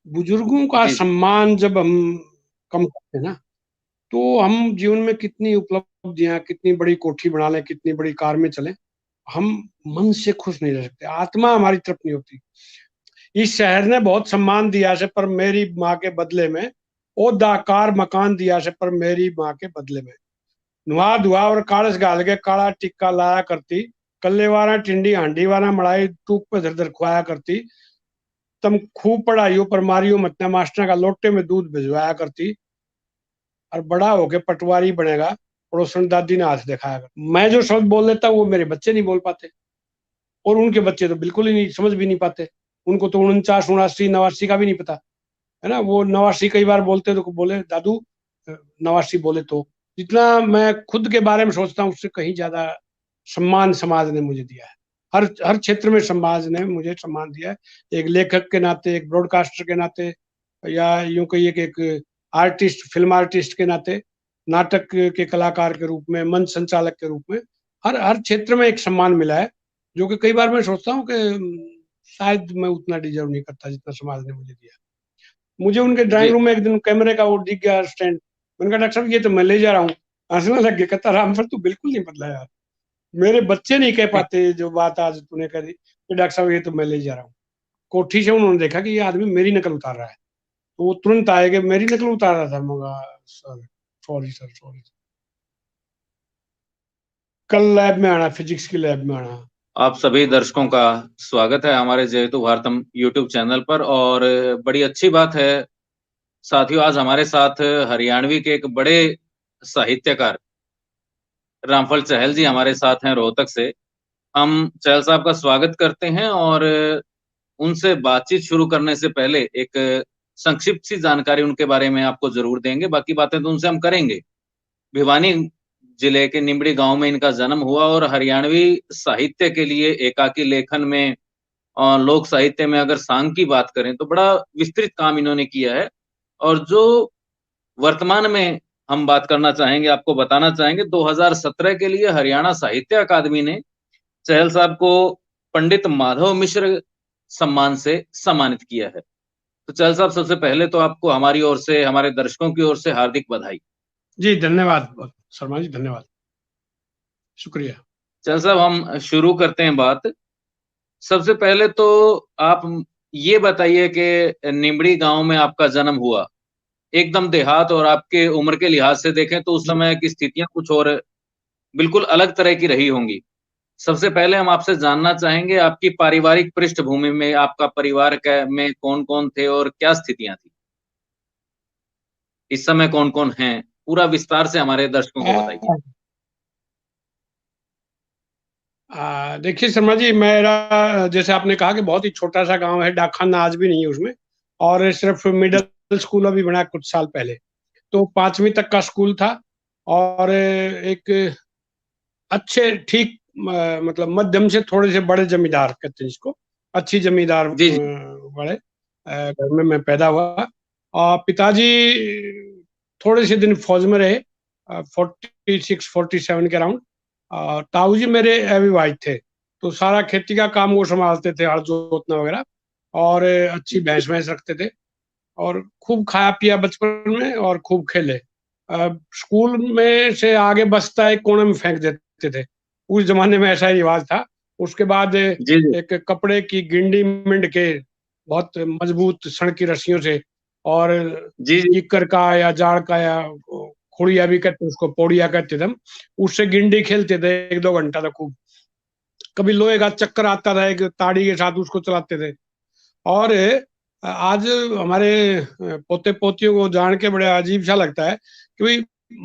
बुजुर्गों का जी जी। सम्मान जब हम कम करते हैं ना, तो हम जीवन में कितनी उपलब्धियां, कितनी बड़ी कोठी बना लें, कितनी बड़ी कार में चलें, हम मन से खुश नहीं रह सकते, आत्मा हमारी तरफ नहीं होती। इस शहर ने बहुत सम्मान दिया से, पर मेरी माँ के बदले में ओदा कार मकान दिया से, पर मेरी माँ के बदले में नुआ धुआ और कालस गाल के काला टिक्का लाया करती, कल्ले वाला टिंडी हांडी वाला मड़ाई टूक पे धर धर खुआया करती, तुम खूब पढ़ाइयो पर मारियो मत, मास्टर का लोटे में दूध भिजवाया करती, और बड़ा होके पटवारी बनेगा, पड़ोसन दादी ने हाथ दिखाया कर। मैं जो शब्द बोल लेता हूँ वो मेरे बच्चे नहीं बोल पाते, और उनके बच्चे तो बिल्कुल ही नहीं समझ भी नहीं पाते। उनको तो 49 89 89 का भी नहीं पता, है ना। वो 89 कई बार बोलते तो बोले दादू 89 बोले, तो जितना मैं खुद के बारे में सोचता हूँ उससे कहीं ज्यादा सम्मान समाज ने मुझे दिया है। हर हर क्षेत्र में समाज ने मुझे सम्मान दिया है, एक लेखक के नाते, एक ब्रॉडकास्टर के नाते, या यूं कहिए कि एक आर्टिस्ट, फिल्म आर्टिस्ट के नाते, नाटक के कलाकार के रूप में, मंच संचालक के रूप में, हर हर क्षेत्र में एक सम्मान मिला है, जो कि कई बार मैं सोचता हूँ कि शायद मैं उतना डिजर्व नहीं करता जितना समाज ने मुझे दिया। मुझे उनके ड्राइंग जी रूम में एक दिन कैमरे का वो दिख गया स्टैंड, मैंने कहा डॉक्टर साहब ये तो मैं ले जा रहा हूँ। हंसने लग गया, कहता राम सर तू बिल्कुल नहीं बदला यार, मेरे बच्चे नहीं कह पाते जो बात आज तूने करी कि डॉक्टर साहब ये तो मैं ले जा रहा हूँ। कोठी से उन्होंने देखा कि ये आदमी मेरी नकल उतार रहा है, तो वो तुरंत आए कि मेरी नकल उतार रहा था। मगा सर, सॉरी सर, सॉरी। कल लैब में आना, फिजिक्स की लैब में आना। आप सभी दर्शकों का स्वागत है हमारे जेहेतु भारतम यूट्यूब चैनल पर। और बड़ी अच्छी बात है साथियों, आज हमारे साथ हरियाणवी के एक बड़े साहित्यकार रामफल चहल जी हमारे साथ हैं रोहतक से। हम चहल साहब का स्वागत करते हैं और उनसे बातचीत शुरू करने से पहले एक संक्षिप्त सी जानकारी उनके बारे में आपको जरूर देंगे, बाकी बातें तो उनसे हम करेंगे। भिवानी जिले के निमड़ी गांव में इनका जन्म हुआ और हरियाणवी साहित्य के लिए एकाकी लेखन में और लोक साहित्य में अगर सांग की बात करें तो बड़ा विस्तृत काम इन्होंने किया है। और जो वर्तमान में हम बात करना चाहेंगे, आपको बताना चाहेंगे, 2017 के लिए हरियाणा साहित्य अकादमी ने चहल साहब को पंडित माधव मिश्र सम्मान से सम्मानित किया है। तो चहल साहब, सबसे पहले तो आपको हमारी ओर से, हमारे दर्शकों की ओर से हार्दिक बधाई। जी धन्यवाद शर्मा जी, धन्यवाद, शुक्रिया। चहल साहब, हम शुरू करते हैं बात। सबसे पहले तो आप ये बताइए कि निमड़ी गांव में आपका जन्म हुआ, एकदम देहात, और आपके उम्र के लिहाज से देखें तो उस जी समय की स्थितियां कुछ और बिल्कुल अलग तरह की रही होंगी। सबसे पहले हम आपसे जानना चाहेंगे आपकी पारिवारिक पृष्ठभूमि में, आपका परिवार में कौन कौन थे और क्या स्थितियां थी, इस समय कौन कौन हैं, पूरा विस्तार से हमारे दर्शकों को बताइए। देखिए शर्मा जी, मेरा जैसे आपने कहा कि बहुत ही छोटा सा गांव है, डाकखाना आज भी नहीं है उसमें, और सिर्फ मिडिल स्कूल अभी बना कुछ साल पहले। तो 5वीं तक का स्कूल था, और एक अच्छे ठीक मतलब मध्यम से थोड़े से बड़े जमींदार कहते हैं जिसको, अच्छी जमींदार जी जी। वाले घर में मैं पैदा हुआ। और पिताजी थोड़े से दिन फौज में रहे, 46 47 के अराउंड। ताऊ जी मेरे अविवाहित थे, तो सारा खेती का काम वो संभालते थे, हल जोतना वगैरह, और अच्छी भैंस भैंस रखते थे, और खूब खाया पिया बचपन में, और खूब खेले। स्कूल में से आगे बस्ता एक कोने में फेंक देते थे, उस जमाने में ऐसा ही रिवाज था। उसके बाद जी जी। एक कपड़े की गिंडी मिंड के, बहुत मजबूत सण की रस्सियों से, और जी जी। इक्कर का या जाड़ का, या खुड़िया भी कहते, उसको पौड़िया कहते थे हम, उससे गिंडी खेलते थे 1 2 घंटा तक खूब। कभी लोहे का चक्कर आता था एक ताड़ी के साथ, उसको चलाते थे। और आज हमारे पोते पोतियों को जान के बड़े अजीब सा लगता है कि भाई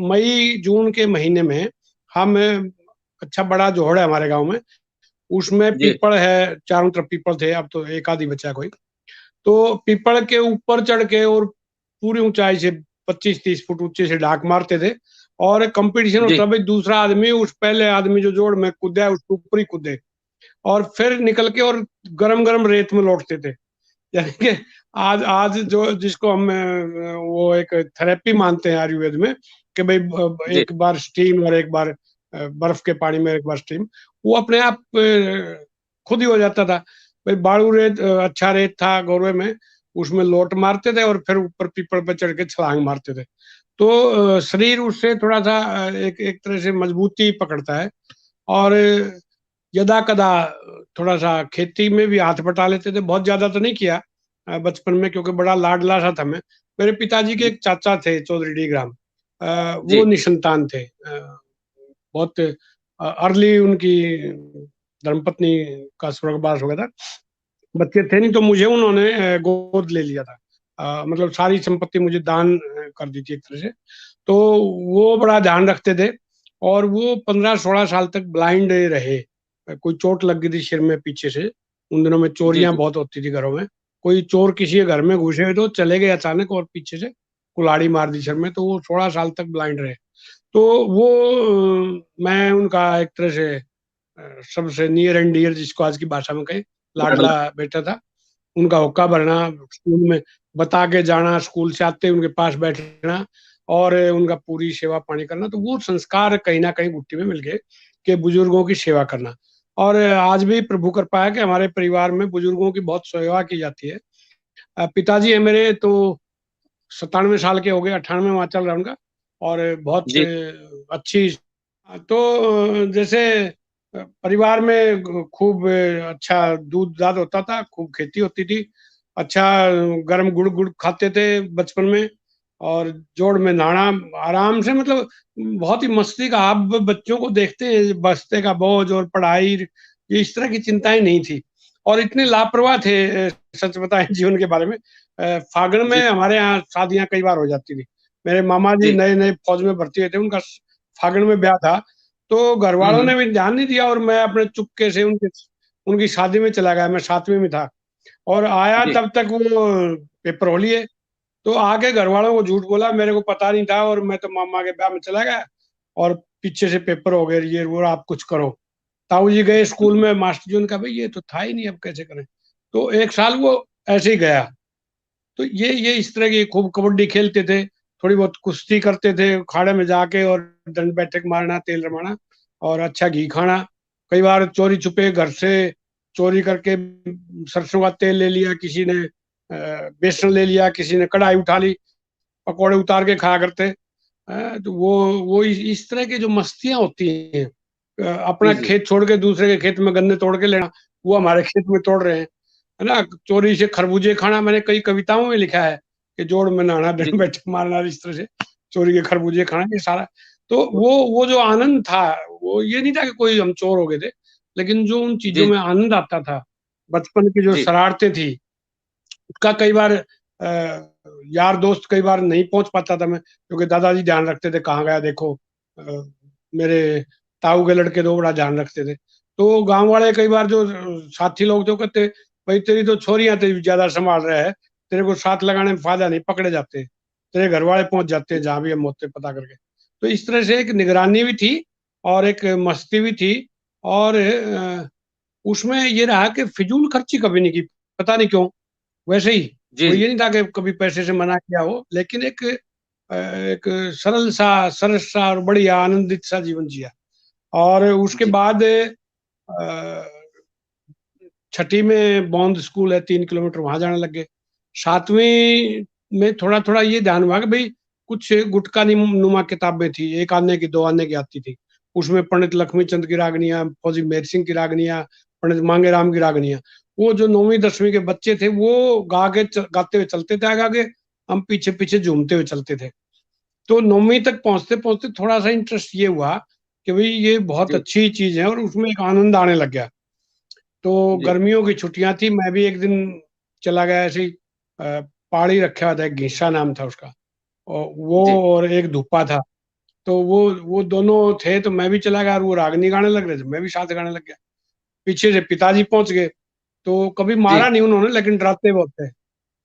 मई जून के महीने में हम, अच्छा बड़ा जोहड़ है हमारे गांव में, उसमें जी पीपल है, चारों तरफ पीपल थे, अब तो एक आधी बचा कोई। तो पीपल के ऊपर चढ़ के और पूरी ऊंचाई से 25 30 फुट ऊंचे से ढाक मारते थे, और कंपटीशन जी। होता भाई दूसरा आदमी उस पहले आदमी जो जोड़ में कूदा है उसके ऊपर ही कूदे, और फिर निकल के और गरम गरम रेत में लौटते थे। यानी कि आज आज जो जिसको हम वो एक थेरेपी मानते हैं आयुर्वेद में, कि भाई जी एक बार स्टीम और एक बार बर्फ के पानी में एक बार स्टीम, वो अपने आप खुद ही हो जाता था। भाई बालू रेत अच्छा रेत था गौरव में, उसमें लोट मारते थे और फिर ऊपर पीपल पर चढ़ के छलांग मारते थे। तो शरीर उससे थोड़ा सा एक एक तरह से मजबूती पकड़ता है। और यदा कदा थोड़ा सा खेती में भी हाथ बटा लेते थे, बहुत ज्यादा तो नहीं किया बचपन में, क्योंकि बड़ा लाडला सा था मैं। मेरे पिताजी के जी एक चाचा थे चौधरी डी ग्राम, वो जी निसंतान थे, बहुत अर्ली उनकी धर्मपत्नी का स्वर्गवास हो गया था। बच्चे थे नहीं तो मुझे उन्होंने गोद ले लिया था। मतलब सारी संपत्ति मुझे दान कर दी थी एक तरह से। तो वो बड़ा ध्यान रखते थे। और वो 15-16 साल तक ब्लाइंड रहे। कोई चोट लग गई थी सिर में पीछे से। उन दिनों में जी चोरियां जी बहुत होती थी घरों में। कोई चोर किसी के घर में घुसे हुए तो चले गए अचानक और पीछे से कुल्हाड़ी मार दी सिर में, तो वो 16 साल तक ब्लाइंड रहे। तो वो मैं उनका एक तरह से सबसे नियर एंड डियर, जिसको आज की भाषा में कहें, लाडला लाडला बेटा था। उनका हुक्का भरना, स्कूल में बता के जाना, स्कूल से आते उनके पास बैठना और उनका पूरी सेवा पानी करना। तो वो संस्कार कहीं ना कहीं गुट्टी में मिल गए कि बुजुर्गों की सेवा करना। और आज भी प्रभु कृपा है कि हमारे परिवार में बुजुर्गों की बहुत सेवा की जाती है। पिताजी है मेरे तो 97 साल के हो गए, 98 वहां चल रहा है उनका। और बहुत जी अच्छी। तो जैसे परिवार में खूब अच्छा दूध दाद होता था, खूब खेती होती थी। अच्छा गर्म गुड़ गुड़ खाते थे बचपन में। और जोड़ में नहाना आराम से, मतलब बहुत ही मस्ती का। आप बच्चों को देखते हैं, बस्ते का बोझ और पढ़ाई, ये इस तरह की चिंताएं नहीं थी। और इतने लापरवाह थे, सच बताएं जीवन के बारे में। फागण में जी हमारे यहाँ शादियां कई बार हो जाती थी। मेरे मामा जी जी नए नए फौज में भर्ती हुए थे, उनका फागण में ब्याह था। तो घर वालों ने हम्म। भी ध्यान नहीं दिया और मैं अपने चुपके से उनके उनकी शादी में चला गया। मैं 7वीं में था और आया जी तब तक वो पेपर हो लिए। तो आके घर वालों को झूठ बोला, मेरे को पता नहीं था और मैं तो मामा के ब्याह में चला गया। और पीछे से पेपर हो गए, ये वो आप कुछ करो। ताऊ जी गए स्कूल में, मास्टर जी, उनका भाई ये तो था ही नहीं, अब कैसे करें। तो एक साल वो ऐसे ही गया। तो ये इस तरह की खूब कबड्डी खेलते थे, थोड़ी बहुत कुश्ती करते थे खाड़े में जाके, और दंड बैठक मारना, तेल रमाना और अच्छा घी खाना। कई बार चोरी छुपे घर से चोरी करके सरसों का तेल ले लिया किसी ने, बेसन ले लिया किसी ने, कढ़ाई उठा ली, पकौड़े उतार के खाया करते। तो वो इस तरह की जो मस्तियां होती हैं, अपना जी जी खेत छोड़ के दूसरे के खेत में गन्ने तोड़ के लेना, वो हमारे खेत में तोड़ रहे हैं, है ना। चोरी से खरबूजे खाना, मैंने कई कविताओं में लिखा है कि जोड़ में नहाना, जी डंड बैठक मारना, इस तरह से चोरी के खरबूजे खाना, ये सारा। तो वो जो आनंद था, वो ये नहीं था कि कोई हम चोर हो गए थे, लेकिन जो उन चीजों जी में आनंद आता था, बचपन की जो जी शरारतें थी, उसका कई बार यार दोस्त कई बार नहीं पहुंच पाता था मैं, क्योंकि दादाजी ध्यान रखते थे कहाँ गया देखो। मेरे ताऊ के लड़के दो बड़ा ध्यान रखते थे। तो गांव वाले कई बार जो साथी लोग थे वो कहते, भाई तेरी तो छोरियां तेरी ज्यादा संभाल रहे हैं, तेरे को साथ लगाने में फायदा नहीं, पकड़े जाते, तेरे घर वाले पहुंच जाते हैं जहां भी हम होते पता करके। तो इस तरह से एक निगरानी भी थी और एक मस्ती भी थी। और उसमें ये रहा कि फिजूल खर्ची कभी नहीं की, पता नहीं क्यों। वैसे ही जी कोई जी ये नहीं था कि कभी पैसे से मना किया हो, लेकिन एक सरल सा, सरस सा और बड़ी आनंदित सा जीवन जिया। और उसके जी बाद छठी में बौंद स्कूल है, 3 किलोमीटर, वहां जाने लग गए। 7वीं में थोड़ा थोड़ा ये ध्यान हुआ कि भाई कुछ गुटका नुमा किताबें थी, एक आने की दो आने की आती थी। उसमें पंडित लक्ष्मीचंद की रागनियां, फौजी मेहर सिंह की रागनियां, पंडित मांगेराम की रागनियां। वो जो 9वीं 10वीं के बच्चे थे वो गाते हुए चलते थे आगे आगे, हम पीछे पीछे झूमते हुए चलते थे। तो 9वीं तक पहुंचते पहुंचते थोड़ा सा इंटरेस्ट ये हुआ कि भाई ये बहुत जी अच्छी चीज है, और उसमें एक आनंद आने लग गया। तो जी गर्मियों की छुट्टियां थी, मैं भी एक दिन चला गया ऐसे ही। पहाड़ी रखा हुआ था, एक घीसा नाम था उसका, और वो जी और एक धुप्पा था। तो वो दोनों थे, तो मैं भी चला गया और वो रागनी गाने लग रहे थे, मैं भी साथ गाने लग गया। पीछे से पिताजी पहुंच गए। तो कभी जी मारा नहीं उन्होंने, लेकिन डराते बहुत थे।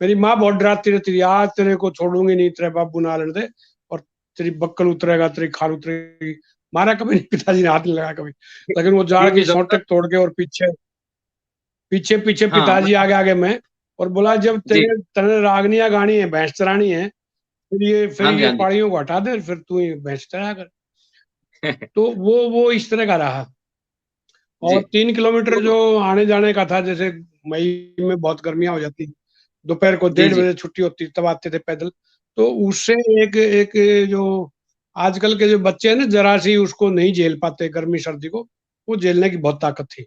मेरी माँ बहुत डराती रहती थी, आज तेरे को छोड़ूंगी नहीं, तेरे बाबू ना लड़ दे, और तेरी बक्कल उतरेगा, तेरी खाल उतरेगी। मारा कभी नहीं, पिताजी ने हाथ नहीं लगाया कभी। लेकिन वो जाड़ ये की भी सोटक तोड़ के, और पीछे पीछे पीछे हाँ पिताजी आगे आगे मैं, और बोला जब जी तेरे तेरे रागनियां गानी है, भैंस चरानी है, फिर हाँ जी ये हाँ जी पाड़ियों को हटा दे, फिर तू ही भैंस चरा कर। तो वो इस तरह का रहा। जी और 3 किलोमीटर तो जो आने जाने का था, जैसे मई में बहुत गर्मियां हो जाती, दोपहर को जी 1:30 जी बजे छुट्टी होती तब आते थे पैदल। तो उससे एक एक जो आजकल के जो बच्चे हैं ना, जरा सी उसको नहीं झेल पाते गर्मी सर्दी को, वो झेलने की बहुत ताकत थी।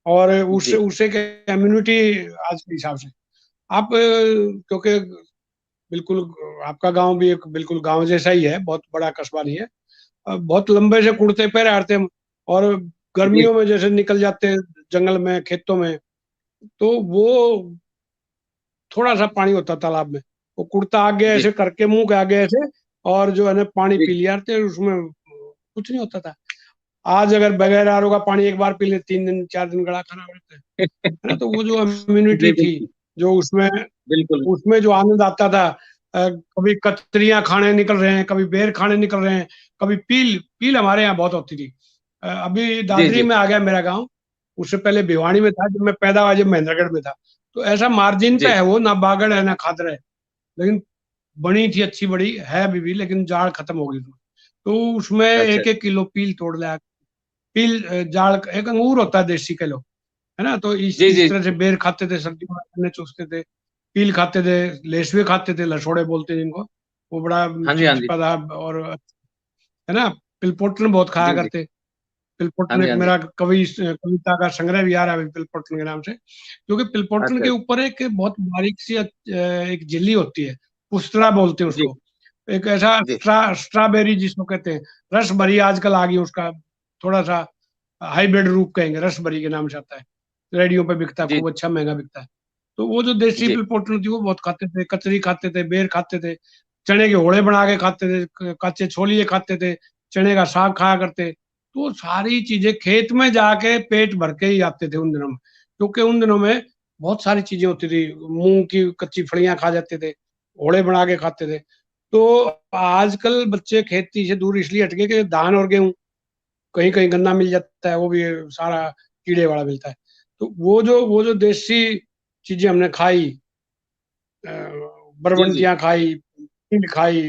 और उससे जी उससे इम्यूनिटी आज के हिसाब से आप क्योंकि बिल्कुल आपका गांव भी एक बिल्कुल गांव जैसा ही है, बहुत बड़ा कस्बा नहीं है। बहुत लंबे से कुर्ते पैर आते हैं, और जी गर्मियों में जैसे निकल जाते हैं जंगल में खेतों में, तो वो थोड़ा सा पानी होता है तालाब में, वो कुर्ता आगे जी ऐसे करके मुंह के आगे ऐसे, और जो है ना पानी जी पी लिया थे उसमें, कुछ नहीं होता था। आज अगर बगैर आरओ का पानी एक बार पी ले, 3 दिन 4 दिन गला खराब रहता है ना। तो वो जो जी इम्यूनिटी थी, बिल्कुल जो उसमें बिल्कुल। उसमें जो आनंद आता था, कभी कतरियां खाने निकल रहे हैं, कभी बेर खाने निकल रहे हैं, कभी पील पील हमारे यहाँ बहुत होती थी। अभी जी दादरी जी में आ गया मेरा गांव, उससे पहले भिवानी में था, जब मैं पैदा हुआ जब महेंद्रगढ़ में था। तो ऐसा मार्जिन पे जी है वो, ना बागड़ है ना खादर है, लेकिन बनी थी अच्छी बड़ी है अभी भी, लेकिन जाड़ खत्म हो गई उसमें। तो उसमें अच्छा। 1-1 किलो पील तोड़ लिया। पील जाड़ एक अंगूर होता है देसी किलो, है ना। तो जी इस जी तरह से बेर खाते थे, सर्दियों में गन्ने चूसते थे, पील खाते थे, लेसवे खाते थे, लसोड़े बोलते हैं जिनको, वो बड़ा हाँ जी हाँ जी चिपचिपा था। और है ना, पिलपोटन बहुत खाया जी जी करते। हाँ पिलपोटन जी एक हाँ जी। मेरा कविता का संग्रह भी आ रहा है अभी पिलपोटन के नाम से, क्योंकि पिलपोटन अच्छा। के ऊपर एक बहुत बारीक सी एक झिल्ली होती है, पुस्तला बोलते हैं जी उसको। एक ऐसा जी स्ट्रॉबेरी जिसको कहते हैं, रस भरी आजकल आ गई उसका, थोड़ा सा हाइब्रिड रूप कहेंगे, रस भरी के नाम से आता है, रेडियो पे बिकता है, जी खूब अच्छा महंगा बिकता है। तो वो जो देसी जी पिलपोटन थी वो बहुत खाते थे, कचरी खाते थे, बेर खाते थे, चने के होड़े बना के खाते थे, कच्चे छोलिए खाते थे, चने का साग खाया करते। तो सारी चीजें खेत में जाके पेट भर के ही आते थे उन दिनों में, क्योंकि उन दिनों में बहुत सारी चीजें होती थी। मूंग की कच्ची फलियां खा जाते थे, ओड़े बना के खाते थे। तो आजकल बच्चे खेती से दूर इसलिए हट गए कि धान और गेहूं, कहीं कहीं गन्ना मिल जाता है, वो भी सारा कीड़े वाला मिलता है। तो वो जो देसी चीजें हमने खाई, जी जी बरबंटियां खाई, तिल खाई,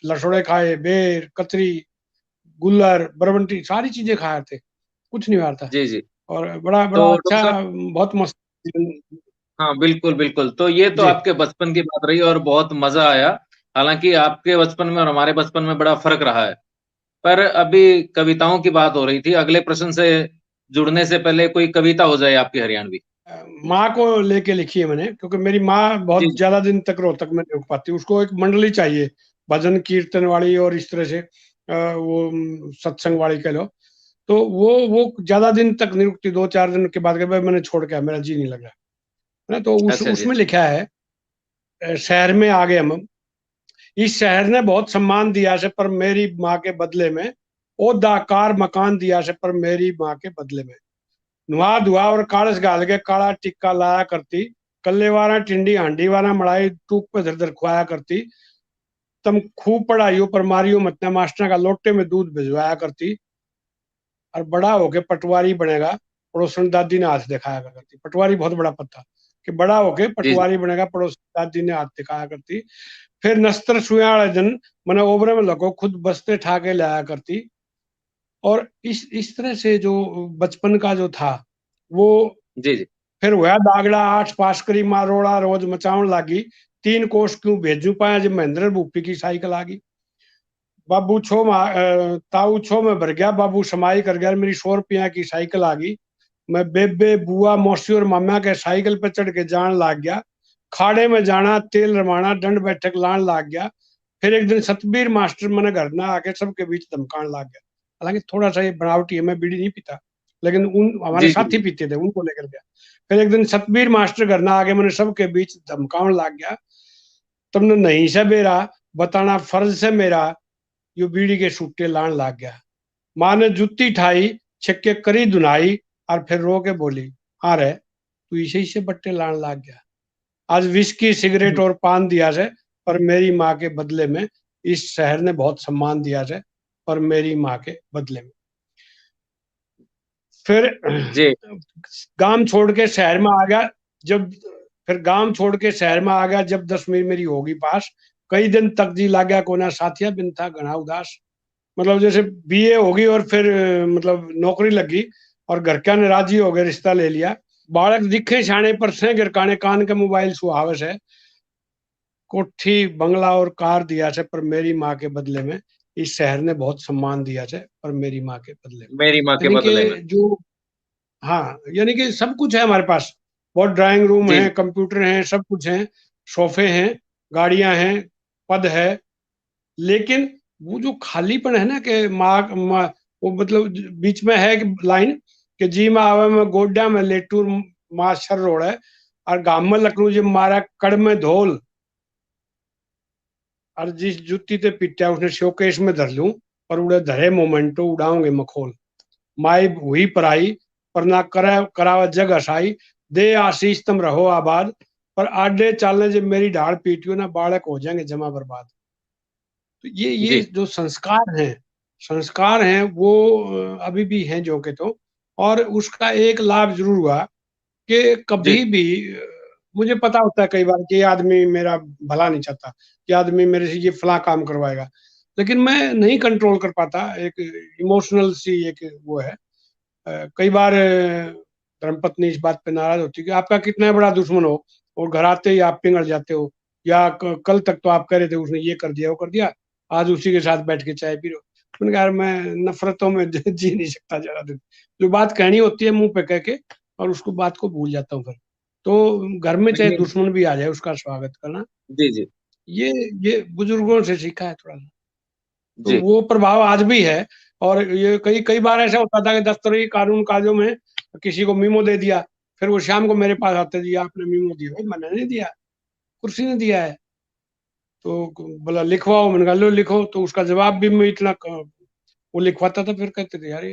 लसोड़े खाए, बेर कतरी गुल्लर बरबंटी, सारी चीजें खाए थे, कुछ नहीं मारता। जी जी। और बड़ा तो बड़ा डॉक्टर अच्छा, साहब, बहुत मस्त जीवन। हाँ बिल्कुल बिल्कुल, तो ये तो जी। आपके बचपन की बात रही और बहुत मजा आया। हालांकि आपके बचपन में और हमारे बचपन में बड़ा फर्क रहा है। पर अभी कविताओं की बात हो रही थी, अगले प्रश्न से जुड़ने से पहले कोई कविता हो जाए आपकी हरियाणवी। माँ को लेके लिखी है मैंने, क्योंकि मेरी माँ जी बहुत जी ज्यादा दिन तक रोहतक में नहीं रुक पाती, उसको एक मंडली चाहिए, भजन कीर्तन वाली और इस तरह से वो सत्संग वाली कह लो। तो वो ज्यादा दिन तक नहीं रुकती, 2-4 दिन के बाद के भाई मैंने छोड़ के आया, मेरा जी नहीं लग रहा है ना। तो अच्छा जी। उसमें लिखा है, शहर में आ गए हम, इस शहर ने बहुत सम्मान दिया से, पर मेरी माँ के बदले में, ओदा कार मकान दिया से, पर मेरी माँ के बदले में, नुआ धुआ और कालस गाल के काला टिक्का लाया करती, कल्ले वारा टिंडी हांडी वारा मड़ाई टूक पे धर धर खुआया करती, तुम खूब पढ़ाइयो पर मारियो मतना, मास्टर का लोटे में दूध भिजवाया करती, और बड़ा होके पटवारी बनेगा, पड़ोसन दादी ने हाथ दिखाया करती। पटवारी बहुत बड़ा पद था, कि बड़ा होके जी जी पटवारी बनेगा, पड़ोसन दादी ने हाथ दिखाया करती। फिर नस्तर सुया वाले दिन मैंने ओबरे में लगो खुद बस्ते ठाके लाया करती। और इस तरह से जो बचपन का जो था वो, जी जी फिर हुआ दागड़ा 8 पास करी माँ रोड़ा रोज मचाउन लागी, 3 कोस क्यों भेजू पाया जब महेंद्र भूपी की साइकिल आ गई। बाबू ताऊ छो में भर गया, बाबू समाई कर गया, मेरी 100 रुपया की साइकिल आ गई। मैं बेबे बुआ मौसी और मामा के साइकिल पे चढ़ के जान लाग गया, खाड़े में जाना तेल रमाना दंड बैठक लान लाग गया। फिर एक दिन सतबीर मास्टर मैंने घर ना आके सबके बीच धमकान लाग गया। हालांकि थोड़ा सा ये बनावटी है, मैं बीड़ी नहीं पीता, लेकिन उन हमारे जी साथी जी पीते थे, उनको लेकर गया। फिर एक दिन सतबीर मास्टर घर ना आके मैंने सबके बीच धमकान लाग गया, तुमने नहीं से बेरा बताना फर्ज से मेरा, यो बीड़ी के सूटे लान लाग गया। माँ ने जुत्ती ठाई, छक्के करी धुनाई, और फिर रो के बोली, हाँ रे तू इसे से बट्टे लान लाग गया। आज विस्की सिगरेट और पान दिया से, पर मेरी माँ के बदले में इस शहर ने बहुत सम्मान दिया से, पर मेरी माँ के बदले में। फिर जी गांव छोड़ के शहर में आ गया, जब फिर गांव छोड़ के शहर में आ गया जब 10वीं मेरी होगी पास, कई दिन तक जी ला गया कोना साथिया बिन था घना उदास। मतलब जैसे बीए होगी और फिर मतलब नौकरी लगी, और घर क्या ने राजी हो गए, रिश्ता ले लिया। बालक दिखे छाने पर से गिरकाने कान के मोबाइल सुहावस है, कोठी बंगला और कार दिया है, पर मेरी माँ के बदले में इस शहर ने बहुत सम्मान दिया है, पर मेरी माँ के बदले में। मेरी माँ के यानी बदले में। कि जो, हाँ, यानी कि सब कुछ है हमारे पास। बहुत ड्राइंग रूम जी है, कंप्यूटर है, सब कुछ है, सोफे हैं, गाड़ियां हैं, पद है, लेकिन वो जो खालीपन है ना कि माँ वो मतलब बीच में है कि लाइन कि जी में आवे में गोड्डा में लेटूर माँ शर रोड है, और गांव में लखनऊ जी मारा कड़ में धोल, और जिस जुत्ती ते पिट्या उसने शोकेश में धर लूं, पर उड़े धरे मोमेंटो उड़ाऊंगे मखोल। माई हुई पराई, पर ना करावा जग हसाई, दे आशीष तुम रहो आबाद, पर आडे चालने जब मेरी ढाल पीटियो ना बालक हो जाएंगे जमा बर्बाद। तो ये जी जो संस्कार हैं वो अभी भी हैं जो के तो। और उसका एक लाभ जरूर हुआ कि जी कभी भी मुझे पता होता है कई बार कि ये आदमी मेरा भला नहीं चाहता, ये आदमी मेरे से ये फला काम करवाएगा, लेकिन मैं नहीं कंट्रोल कर पाता। एक इमोशनल सी एक वो है। कई बार धर्मपत्नी इस बात पे नाराज होती है कि आपका कितना बड़ा दुश्मन हो और घर आते ही आप पिघल जाते हो, या कल तक तो आप कह रहे थे उसने ये कर दिया वो कर दिया, आज उसी के साथ बैठ के चाय पी रहे हो। मैंने कहा यार मैं नफरतों में जी नहीं सकता ज्यादा दिन। जो बात कहनी होती है मुंह पे कह के, और उसको बात को भूल जाता हूँ फिर। तो घर में चाहे नहीं, दुश्मन भी आ जाए उसका स्वागत करना, जी जी ये ये बुजुर्गों से सीखा है थोड़ा सा। तो जी वो प्रभाव आज भी है। और ये कई कई बार ऐसा होता था कि दफ्तरी कानून काजों में किसी को मीमो दे दिया, फिर वो शाम को मेरे पास आते, दिया आपने मीमो दिया? भाई मैंने नहीं दिया, कुर्सी ने दिया है। तो बोला लिखवाओ, मैंने कहा लो लिखो, तो उसका जवाब भी मैं वो लिखवाता था, फिर कहते थे यार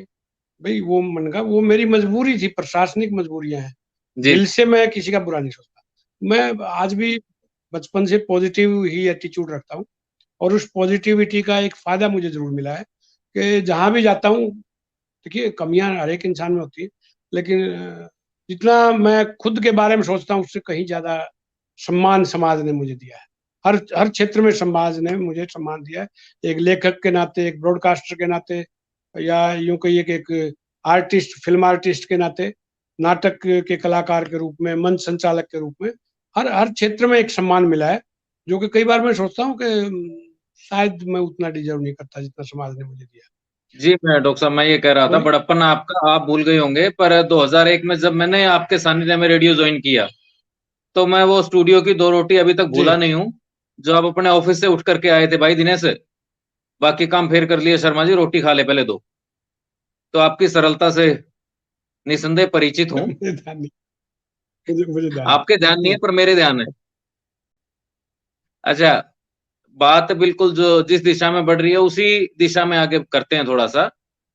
भाई वो, मैंने कहा वो मेरी मजबूरी थी, प्रशासनिक मजबूरियां हैं, जी दिल से मैं किसी का बुरा नहीं सोचता। मैं आज भी बचपन से पॉजिटिव ही एटीट्यूड रखता हूँ, और उस पॉजिटिविटी का एक फायदा मुझे जरूर मिला है कि जहां भी जाता हूँ, देखिए कमियां हर एक इंसान में होती है, लेकिन जितना मैं खुद के बारे में सोचता हूँ उससे कहीं ज्यादा सम्मान समाज ने मुझे दिया है। हर हर क्षेत्र में समाज ने मुझे सम्मान दिया है, एक लेखक के नाते, एक ब्रॉडकास्टर के नाते, या यूं कहिए कि एक आर्टिस्ट, फिल्म आर्टिस्ट के नाते, नाटक के कलाकार के रूप में, मंच संचालक के रूप में, हर हर क्षेत्र में एक सम्मान मिला है, जो कि कई बार मैं सोचता हूँ कि शायद मैं उतना डिजर्व नहीं करता जितना समाज ने मुझे दिया। जी। मैं डॉक्टर साहब, मैं ये कह रहा था, बोलिए। बड़प्पन आपका आप भूल गए होंगे, पर 2001 में जब मैंने आपके सानिध्य में रेडियो ज्वाइन किया, तो मैं वो स्टूडियो की 2 रोटी अभी तक जी। भूला नहीं हूँ, जो आप अपने ऑफिस से उठ करके आए थे, भाई दिनेश बाकी काम फिर कर लिए, शर्मा जी रोटी खा ले पहले दो। तो आपकी सरलता से निसंदेह परिचित हूँ। मुझे ध्यान नहीं, मुझे ध्यान आपके ध्यान नहीं नहीं। है पर मेरे ध्यान है। अच्छा, बात बिल्कुल जो जिस दिशा में बढ़ रही है उसी दिशा में आगे करते हैं थोड़ा सा।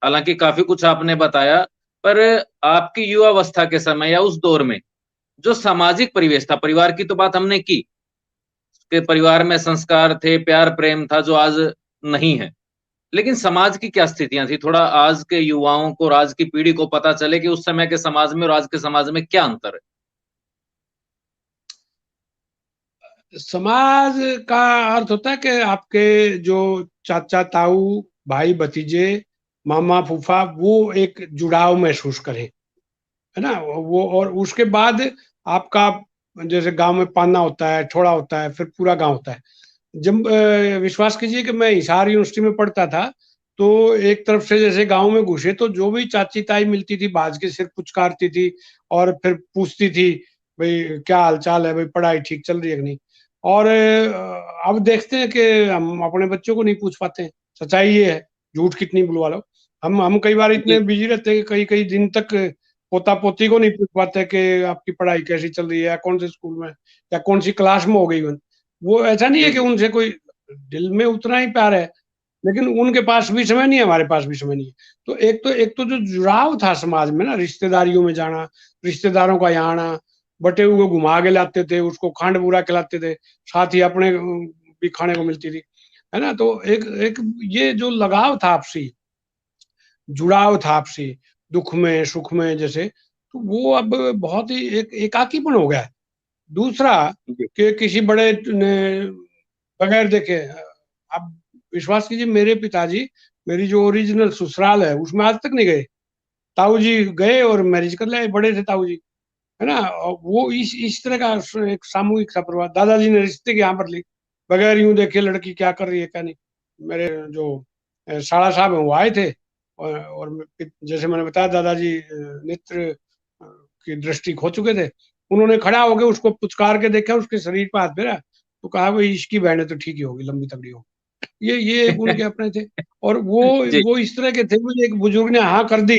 हालांकि काफी कुछ आपने बताया, पर आपकी युवावस्था के समय या उस दौर में जो सामाजिक परिवेश था, परिवार की तो बात हमने की कि परिवार में संस्कार थे, प्यार प्रेम था, जो आज नहीं है, लेकिन समाज की क्या स्थितियां थी, थोड़ा आज के युवाओं को और आज की पीढ़ी को पता चले कि उस समय के समाज में और आज के समाज में क्या अंतर है। समाज का अर्थ होता है कि आपके जो चाचा ताऊ, भाई भतीजे, मामा फूफा, वो एक जुड़ाव महसूस करें, है ना वो। और उसके बाद आपका, जैसे गांव में पाना होता है, ठोड़ा होता है, फिर पूरा गांव होता है। जब विश्वास कीजिए कि मैं हिसार यूनिवर्सिटी में पढ़ता था, तो एक तरफ से जैसे गांव में घुसे तो जो भी चाची ताई मिलती थी बाज के सिर पुचकारती थी, और फिर पूछती थी भाई क्या हाल चाल है, भाई पढ़ाई ठीक चल रही है कि नहीं। और अब देखते हैं कि हम अपने बच्चों को नहीं पूछ पाते। सच्चाई ये है, झूठ कितनी बुलवा लो। हम कई बार इतने जी बिजी रहते हैं कि कई कई दिन तक पोता पोती को नहीं पूछ पाते कि आपकी पढ़ाई कैसी चल रही है, या कौन से स्कूल में, या कौन सी क्लास में हो गई। वो ऐसा नहीं है जी कि जी उनसे कोई दिल में उतना ही प्यार है, लेकिन उनके पास भी समय नहीं है, हमारे पास भी समय नहीं है। तो एक तो जो जुड़ाव था समाज में ना, रिश्तेदारियों में जाना, रिश्तेदारों का यहाँ आना, बटे हुए घुमा के लाते थे, उसको खांड बुरा खिलाते थे, साथ ही अपने भी खाने को मिलती थी, है ना। तो एक एक ये जो लगाव था आपसी, जुड़ाव था आपसी, दुख में सुख में जैसे, तो वो अब बहुत ही एक एकाकीपन हो गया है। दूसरा जी कि किसी बड़े ने बगैर देखे, आप विश्वास कीजिए मेरे पिताजी, मेरी जो ओरिजिनल ससुराल है उसमें आज तक नहीं गए। ताऊ जी गए और मैरिज कर ले, बड़े थे ताऊ जी, है ना। और वो इस तरह का एक सामूहिक सा परिवार, दादाजी ने रिश्ते के यहाँ पर ली, बगैर यूं देखे लड़की क्या कर रही है क्या नहीं। मेरे जो साला साहब हैं वो आए थे, जैसे मैंने बताया दादाजी नेत्र की दृष्टि खो चुके थे। उन्होंने खड़ा होकर उसको पुचकार के देखा, उसके शरीर पर हाथ फेरा, तो कहा भाई इसकी बहन है तो ठीक ही होगी, लंबी तगड़ी होगी। ये एक उनके अपने थे। और वो जी वो इस तरह के थे, मुझे एक बुजुर्ग ने हाँ कर दी,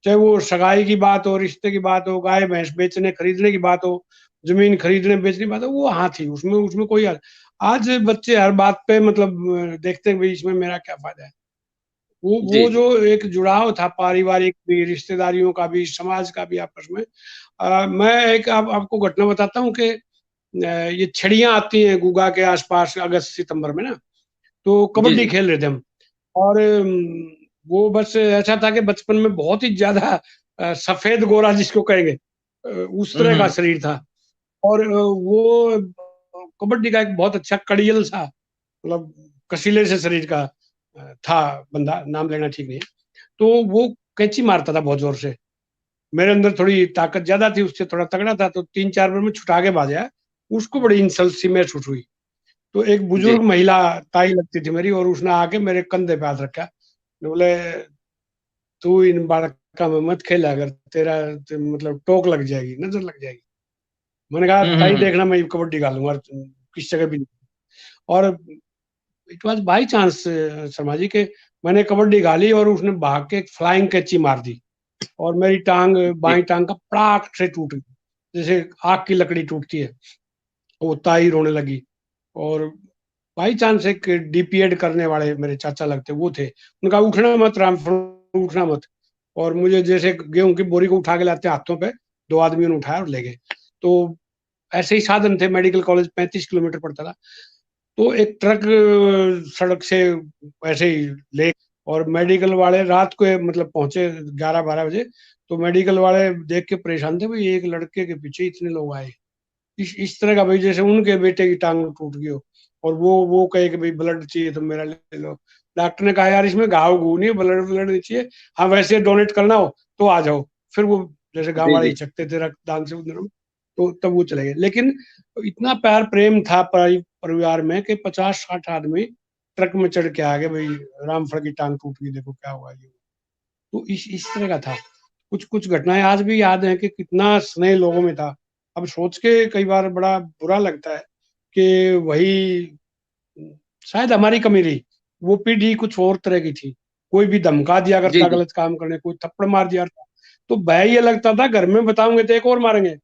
चाहे वो सगाई की बात हो, रिश्ते की बात हो, गाय भैंस बेचने खरीदने की बात हो, जमीन खरीदने बेचने की बात हो, वो हाँ थी, उसमें उसमें कोई आज बच्चे हर बात पे मतलब देखते हैं भाई इसमें मेरा क्या फायदा है। जी वो जो एक जुड़ाव था पारिवारिक भी, रिश्तेदारियों का भी, समाज का भी आपस में। मैं एक आपको घटना बताता हूँ कि ये छड़ियां आती हैं गुगा के आसपास अगस्त सितंबर में ना, तो जी कबड्डी जी। खेल रहे थे हम। और वो बस ऐसा था कि बचपन में बहुत ही ज्यादा सफेद गोरा जिसको कहेंगे, उस तरह का हम्म। शरीर था। और वो कबड्डी का एक बहुत अच्छा कड़ियल सा, मतलब कसीले से शरीर का था बंदा, नाम लेना ठीक नहीं है। तो वो कैंची मारता था बहुत जोर से। मेरे अंदर थोड़ी ताकत ज्यादा थी, उससे थोड़ा तगड़ा था, तो 3-4 बार में छुटा के भाजा। उसको बड़ी इंसल्ट सी महसूस हुई। तो एक जी बुजुर्ग महिला ताई लगती थी मेरी, और उसने आके मेरे कंधे पे हाथ रखा। बोले तू इन बालका में मत खेला, अगर तेरा मतलब टोक लग जाएगी, नजर लग जाएगी। मैंने कहा ताई हम्म। देखना मैं कबड्डी खा लूंगा, किस जगह भी नहीं। और it was by chance Sharma ji के मैंने कबड्डी खा ली, और उसने भाग के एक फ्लाइंग कैची मार दी, और मेरी टांग, जी बाई टांग का पड़ाक से टूट गई, जैसे आग की लकड़ी टूटती है। वो ताई रोने लगी। और बाई चांस एक डीपीएड करने वाले मेरे चाचा लगते वो थे, उनका उठना मत राम, उठना मत। और मुझे जैसे गेहूं की बोरी को उठा के लाते हाथों पे, दो आदमियों ने उठाया और ले गए। तो ऐसे ही साधन थे, मेडिकल कॉलेज 35 किलोमीटर पड़ता था। तो एक ट्रक सड़क से ऐसे ही ले, और मेडिकल वाले रात को मतलब पहुंचे 11-12 बजे। तो मेडिकल वाले देख के परेशान थे, भाई एक लड़के के पीछे इतने लोग आए, इस तरह का, भाई जैसे उनके बेटे की टांग टूट गई हो। और वो कहे कि भाई ब्लड चाहिए तो मेरा ले लो। डॉक्टर ने कहा यार इसमें घाव घू नहीं, ब्लड ब्लड नहीं चाहिए, हाँ वैसे डोनेट करना हो तो आ जाओ। फिर वो जैसे गांव जी वाले जी हिचकते थे रक्तदान से उन दिनों में, तो तब वो चले गए। लेकिन इतना प्यार प्रेम था परिवार में कि 50-60 आदमी ट्रक में चढ़ के आ गए, भाई रामफल की टांग टूट गई, देखो क्या हुआ ये। तो इस तरह का था। कुछ कुछ घटनाएं आज भी याद है कि कितना स्नेह लोगों में था। अब सोच के कई बार बड़ा बुरा लगता है कि वही शायद हमारी कमी रही। वो पीढ़ी कुछ और तरह की थी। कोई भी धमका दिया जी करता जी गलत काम करने, कोई थप्पड़ मार दिया करता, तो भय ये लगता था घर में बताऊंगे तो एक और मारेंगे,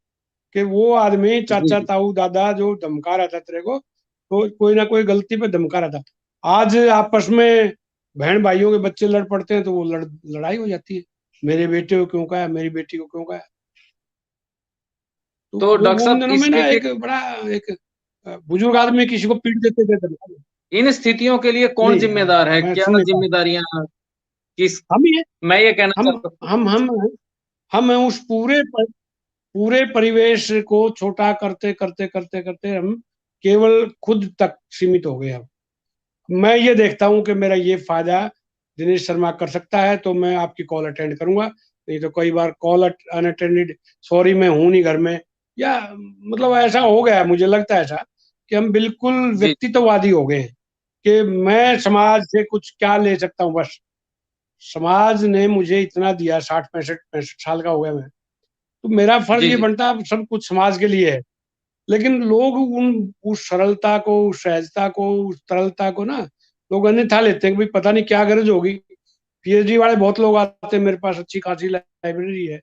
कि वो आदमी जी चाचा जी। ताऊ दादा जो धमका रहा था तेरे को, तो कोई ना कोई गलती पे धमका रहा था। आज आपस में बहन भाइयों के बच्चे लड़ पड़ते हैं तो वो लड़ाई हो जाती है, मेरे बेटे को क्यों कहा, मेरी बेटी को क्यों कहा। तो तो डॉक्टर वो उन साहब दिनों में ना इसके लिए एक बड़ा एक बुजुर्ग आदमी किसी को पीट देते थे इन स्थितियों के लिए कौन नहीं, जिम्मेदार है, मैं क्या सुन नहीं पा जिम्मेदारियां किस? हम ही है। मैं ये कहना हम चाहता हूँ। हम हम हम उस पूरे परिवेश को छोटा करते करते करते करते हम केवल खुद तक सीमित हो गए। अब मैं ये देखता हूँ कि मेरा ये फायदा दिनेश शर्मा कर सकता है तो मैं आपकी कॉल अटेंड करूंगा, नहीं तो कई बार कॉल अनअटेंडेड, सॉरी मैं हूं नहीं घर में, या मतलब ऐसा हो गया है, मुझे लगता है ऐसा कि हम बिल्कुल जी व्यक्तित्ववादी हो गए हैं कि मैं समाज से कुछ क्या ले सकता हूँ बस। समाज ने मुझे इतना दिया, 60 65 65 साल का हो गया मैं, तो मेरा फर्ज जी ये जी बनता है सब कुछ समाज के लिए है। लेकिन लोग उन उस सरलता को, उस सहजता को, उस तरलता को ना लोग अन्यथा लेते हैं कि भाई पता नहीं क्या गरज होगी। पीएचडी वाले बहुत लोग आते हैं मेरे पास, अच्छी खासी लाइब्रेरी है।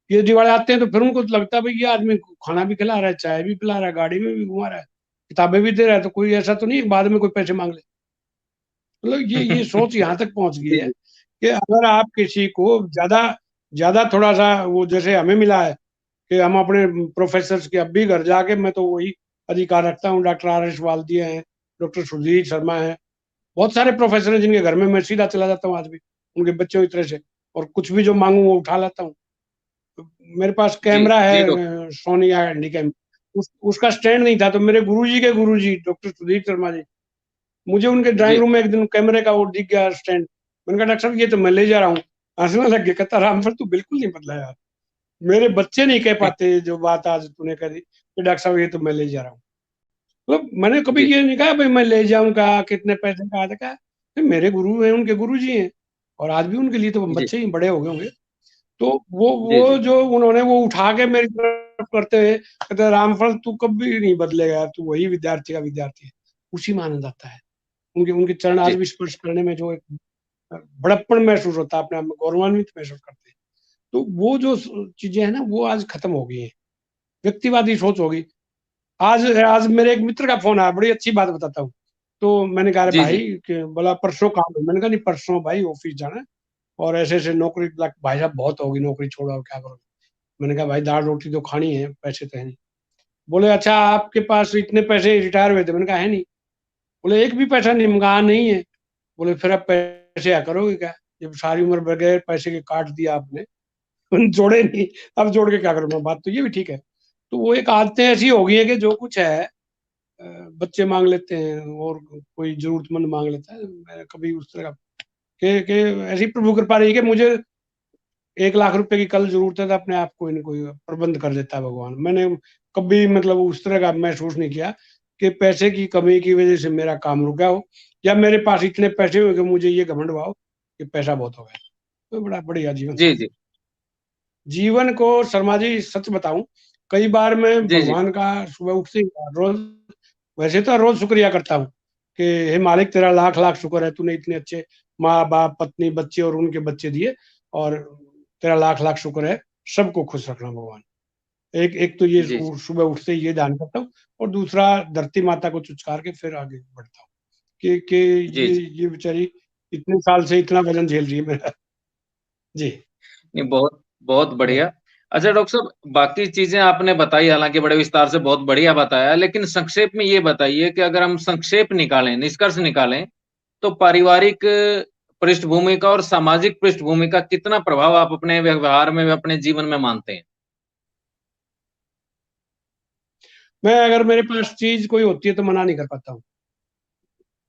पीएचडी वाले आते हैं तो फिर उनको लगता है भाई ये आदमी खाना भी खिला रहा है, चाय भी पिला रहा है, गाड़ी में भी घुमा रहा है, किताबें भी दे रहा है, तो कोई ऐसा तो नहीं बाद में कोई पैसे मांग ले। मतलब ये सोच यहाँ तक पहुंच गई जी है जी कि अगर आप किसी को ज्यादा ज्यादा थोड़ा सा वो जैसे हमें मिला है कि हम अपने प्रोफेसर के अब भी घर जाके मैं तो वही अधिकार रखता हूँ, डॉक्टर आर एस वाल्दिया हैं, डॉक्टर सुधीर शर्मा है, बहुत सारे प्रोफेसर हैं जिनके घर में मैं सीधा चला जाता हूँ आज भी, उनके बच्चों की तरह से, और कुछ भी जो मांगू वो उठा लाता हूँ। तो मेरे पास जी कैमरा जी डॉक्टर। है सोनी हैंडी कैम, उसका स्टैंड नहीं था, तो मेरे गुरुजी के गुरुजी डॉक्टर सुधीर शर्मा जी, मुझे उनके ड्राइंग जी रूम में एक दिन कैमरे का वो दिख गया स्टैंड। मैंने कहा डॉक्टर साहब ये तो मैं ले जा रहा हूँ। हंसने लग गया, कहता रामफल तू बिल्कुल नहीं बदला यार, मेरे बच्चे नहीं कह पाते जो बात आज तूने करी कि डॉक्टर साहब ये तो मैं ले जा रहा हूँ। मतलब मैंने कभी जी ये नहीं कहा भाई मैं ले जाऊंगा, कितने पैसे का आधा का, मेरे गुरु हैं, उनके गुरु जी हैं, और आज भी उनके लिए तो जी बच्चे ही बड़े हो गए होंगे। तो वो जी वो जी जो उन्होंने वो उठा के मेरी तरफ करते हुए कहते, रामफल तू कभी नहीं बदलेगा यार, तू वही विद्यार्थी का विद्यार्थी है, उसी में आनंद आता है। उनके उनके चरण आज जी भी स्पर्श करने में जो एक बड़प्पन महसूस होता है, अपने आप में गौरवान्वित महसूस करते हैं। तो वो जो चीजें हैं ना, वो आज खत्म हो गई हैं, व्यक्तिवादी सोच होगी। आज आज मेरे एक मित्र का फोन आया, बड़ी अच्छी बात बताता हूँ। तो मैंने कहा, अरे जी भाई, जी कि बोला परसों काम है। मैंने कहा नहीं, परसों भाई ऑफिस जाना है, और ऐसे ऐसे नौकरी लग, भाई साहब बहुत होगी नौकरी, छोड़ो अब क्या करो। मैंने कहा भाई दाल रोटी तो खानी है, पैसे तो है नहीं। बोले अच्छा आपके पास इतने पैसे रिटायर हुए थे? मैंने कहा है नहीं। बोले एक भी पैसा नहीं? मैंने कहा "हाँ, नहीं है"। बोले फिर अब पैसे क्या करोगे क्या, जब सारी उम्र बगैर पैसे के काट दिया आपने, जोड़े नहीं, अब जोड़ के क्या करूंगा। बात तो ये भी ठीक है। तो वो एक आदतें ऐसी हो गई है कि जो कुछ है, बच्चे मांग लेते हैं और कोई जरूरतमंद मांग लेता है। मैं कभी उस तरह का के ऐसी प्रभु कृपा रही कि मुझे 1 लाख रुपए की कल जरूरत है तो अपने आप कोई ना कोई प्रबंध कर देता है भगवान। मैंने कभी मतलब उस तरह का महसूस नहीं किया कि पैसे की कमी की वजह से मेरा काम रुका हो, या मेरे पास इतने पैसे हुए कि मुझे ये घमंड हुआ हो कि पैसा बहुत हो गया। तो बड़ा बढ़िया जीवन था। जी जी जीवन को शर्मा जी सच बताऊं, कई बार मैं जी जी भगवान का सुबह उठते ही रोज, वैसे तो रोज शुक्रिया करता हूँ कि हे मालिक तेरा लाख लाख शुक्र है, तूने इतने अच्छे माँ बाप पत्नी बच्चे और उनके बच्चे दिए, और तेरा लाख लाख शुक्र है, सबको खुश रखना भगवान। एक एक तो ये जी जी सुबह उठते ही ये ध्यान करता हूँ, और दूसरा धरती माता को चुचकार के फिर आगे बढ़ता हूँ कि जी जी ये बेचारी इतने साल से इतना वजन झेल रही है मेरा। जी। नहीं, बहुत बहुत बढ़िया। अच्छा डॉक्टर साहब, बाकी चीजें आपने बताई, हालांकि बड़े विस्तार से, बहुत बढ़िया बताया, लेकिन संक्षेप में ये बताइए कि अगर हम संक्षेप निकालें, निष्कर्ष निकालें, तो पारिवारिक पृष्ठभूमि का और सामाजिक पृष्ठभूमि का कितना प्रभाव आप अपने व्यवहार में, अपने जीवन में मानते हैं? मैं अगर मेरे पास चीज कोई होती है तो मना नहीं कर पाता हूँ।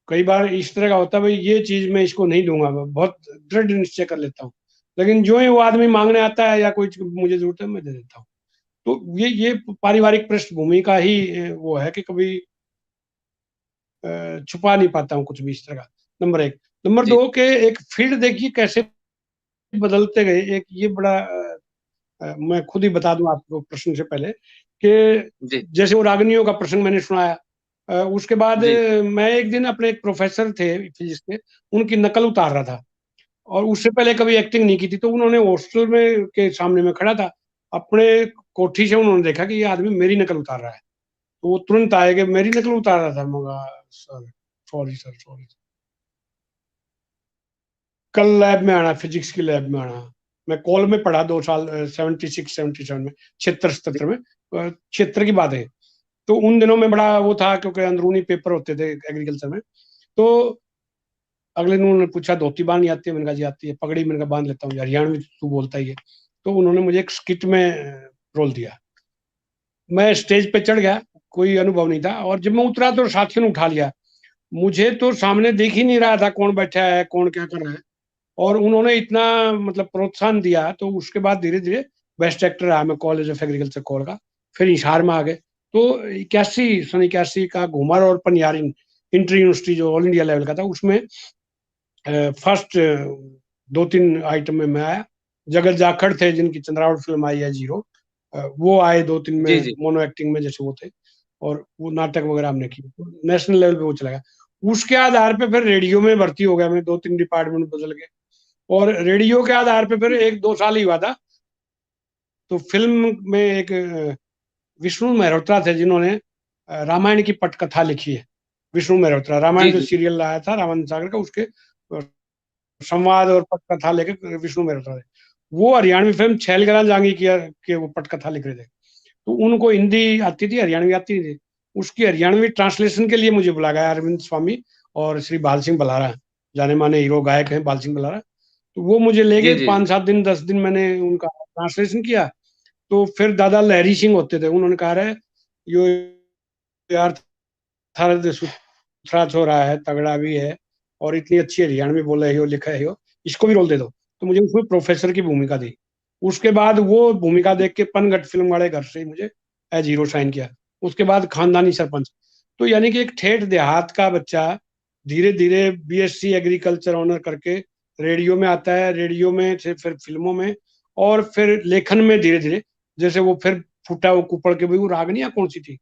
कई बार इस तरह का होता है भाई ये चीज मैं इसको नहीं दूंगा, मैं बहुत दृढ़ निश्चय कर लेता हूँ, लेकिन जो ही वो आदमी मांगने आता है या कोई मुझे जरूरत है, मैं दे देता हूँ। तो ये पारिवारिक पृष्ठभूमि का ही वो है कि कभी छुपा नहीं पाता हूँ कुछ भी इस तरह का। नंबर एक। नंबर जी दो के एक फील्ड देखिए कैसे बदलते गए। एक ये बड़ा मैं खुद ही बता दूं आपको प्रश्न से पहले कि जी जैसे वो रागनियों का प्रसंग मैंने सुनाया, उसके बाद जी मैं एक दिन अपने एक प्रोफेसर थे फिजिक्स के, उनकी नकल उतार रहा था, और उससे पहले कभी एक्टिंग नहीं की थी। तो उन्होंने हॉस्टल में के सामने में खड़ा था, अपने कोठी से उन्होंने देखा कि ये आदमी मेरी नकल उतार रहा है, तो वो तुरंत आए कि मेरी नकल उतार रहा था। मगा सर, सॉरी सर, सॉरी, कल लैब में आना, फिजिक्स की लैब में आना। मैं कॉल में पढ़ा 2 साल 76 77 में, 76 77 में, क्षेत्र की बात है। तो उन दिनों में बड़ा वो था क्योंकि अंदरूनी पेपर होते थे एग्रीकल्चर में। तो अगले दिन उन्होंने पूछा धोती बांधनी आती है? मैंने कहा जी आती है। पगड़ी मैंने कहा बांध लेता हूँ, हरियाणवी तू बोलता ही है। तो उन्होंने मुझे एक स्किट में रोल दिया। मैं स्टेज पे चढ़ गया, कोई अनुभव नहीं था, और जब मैं उतरा तो साथियों ने उठा लिया। मुझे तो सामने देख ही नहीं रहा था कौन बैठा है, कौन क्या कर रहा है, और उन्होंने इतना मतलब प्रोत्साहन दिया। तो उसके बाद धीरे धीरे बेस्ट एक्टर आया मैं कॉलेज ऑफ एग्रीकल्चर कॉल का, फिर हिसार में आ गए। तो 81 सन 81 का घुमर और पनियारिन इंटर यूनिवर्सिटी जो ऑल इंडिया लेवल का था, उसमें फर्स्ट 2 3 आइटम में मैं आया। जगत जाखड़ थे जिनकी चंद्रावत फिल्म आई है जीरो, वो आए 2 3 जी में जी मोनो एक्टिंग में जैसे वो थे, और वो नाटक वगैरह हमने की। तो नेशनल लेवल पे वो चला गया। उसके आधार पे फिर रेडियो में भर्ती हो गया मैं, 2 3 डिपार्टमेंट बदल के, और रेडियो के आधार पे फिर 1 2 साल ही हुआ था। तो फिल्म में एक विष्णु मेहरोत्रा थे जिन्होंने रामायण की पटकथा लिखी है। विष्णु मेहरोत्रा, जी रामायण जो जी सीरियल आया था रामानंद सागर का, उसके संवाद और पटकथा लेके विष्णु मेहरोत्रा थे। वो हरियाणवी फिल्म छैलगला जांगी की के वो पटकथा लिख रहे थे। तो उनको हिंदी आती थी, हरियाणवी आती थी। उसकी हरियाणवी ट्रांसलेशन के लिए मुझे बुला गया अरविंद स्वामी और श्री बाल सिंह बल्हारा, जाने माने हीरो गायक हैं बाल सिंह बल्हारा। तो वो मुझे ले जी गए, जी जी 5 7 दिन 10 दिन मैंने उनका ट्रांसलेशन किया। तो फिर दादा लहरी सिंह होते थे, उन्होंने कहा रहे यो यार थारा सुथरा छोरा है, तगड़ा भी है, और इतनी अच्छी हरियाणवी बोले है, लिखा है हो, इसको भी रोल दे दो। तो मुझे उसमें प्रोफेसर की भूमिका दी। उसके बाद वो भूमिका देख के पनघट फिल्म वाले घर से ही मुझे एज हीरो साइन किया। उसके बाद खानदानी सरपंच। तो यानी कि एक ठेठ देहात का बच्चा धीरे धीरे बीएससी एग्रीकल्चर ऑनर करके रेडियो में आता है, रेडियो में से फिर फिल्मों में, और फिर लेखन में धीरे धीरे, जैसे वो फिर फूटा वो कुपड़ के, भाई वो रागनियां कौन सी थी,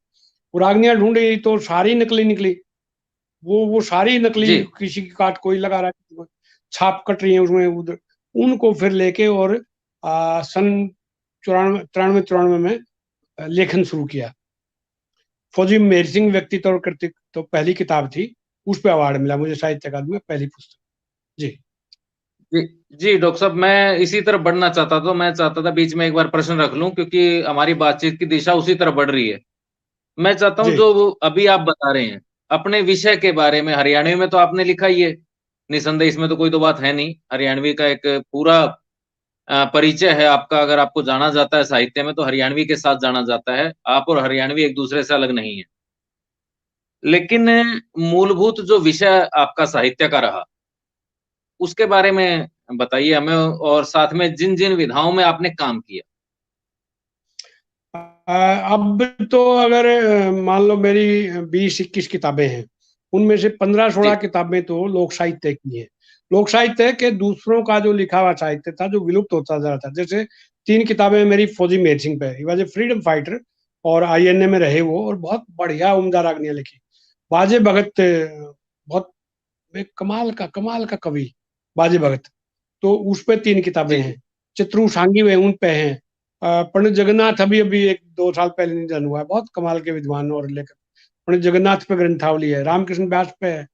वो रागनियां ढूंढी तो सारी नकली निकली। वो सारी नकली, जी किसी की काट कोई लगा रहा है, किसी को छाप कट रही है उसमें उधर, उनको फिर लेके और सन 93 में लेखन शुरू किया। फौजी मेहर सिंह व्यक्तित्व और कृतित्व तो पहली किताब थी, उस पर अवार्ड मिला मुझे साहित्य अकादमी में, पहली पुस्तक। जी जी जी डॉक्टर साहब, मैं इसी तरफ बढ़ना चाहता था। मैं चाहता था बीच में एक बार प्रश्न रख लूं, क्योंकि हमारी बातचीत की दिशा उसी तरफ बढ़ रही है। मैं चाहता हूं जी जो अभी आप बता रहे हैं अपने विषय के बारे में, हरियाणवी में तो आपने लिखा ही है, निसंदेह, इसमें तो कोई दो बात है नहीं। हरियाणवी का एक पूरा परिचय है आपका। अगर आपको जाना जाता है साहित्य में तो हरियाणवी के साथ जाना जाता है। आप और हरियाणवी एक दूसरे से अलग नहीं है। लेकिन मूलभूत जो विषय आपका साहित्य का रहा, उसके बारे में बताइए हमें, और साथ में जिन जिन विधाओं में आपने काम किया। अब तो अगर मान लो मेरी 20-21 किताबें हैं, उनमें से 15-16 जी किताबें तो लोक साहित्य की है। लोक साहित्य के दूसरों का जो लिखा हुआ साहित्य था जो विलुप्त होता जा रहा था, जैसे 3 किताबें मेरी फौजी मेहर सिंह पे, he was a freedom fighter, और आईएनए में रहे वो, और बहुत बढ़िया उम्दा रागनियां लिखी। बाजे भगत बहुत एक कमाल का कवि, बाजे भगत, तो उस पे 3 किताबें जी हैं। चित्रू सांगी वे उन पे हैं। पंडित जगन्नाथ अभी अभी 1-2 साल पहले निधन हुआ है, बहुत कमाल के विद्वान और लेखक। पंडित जगन्नाथ पे ग्रंथावली है, रामकृष्ण व्यास पे है।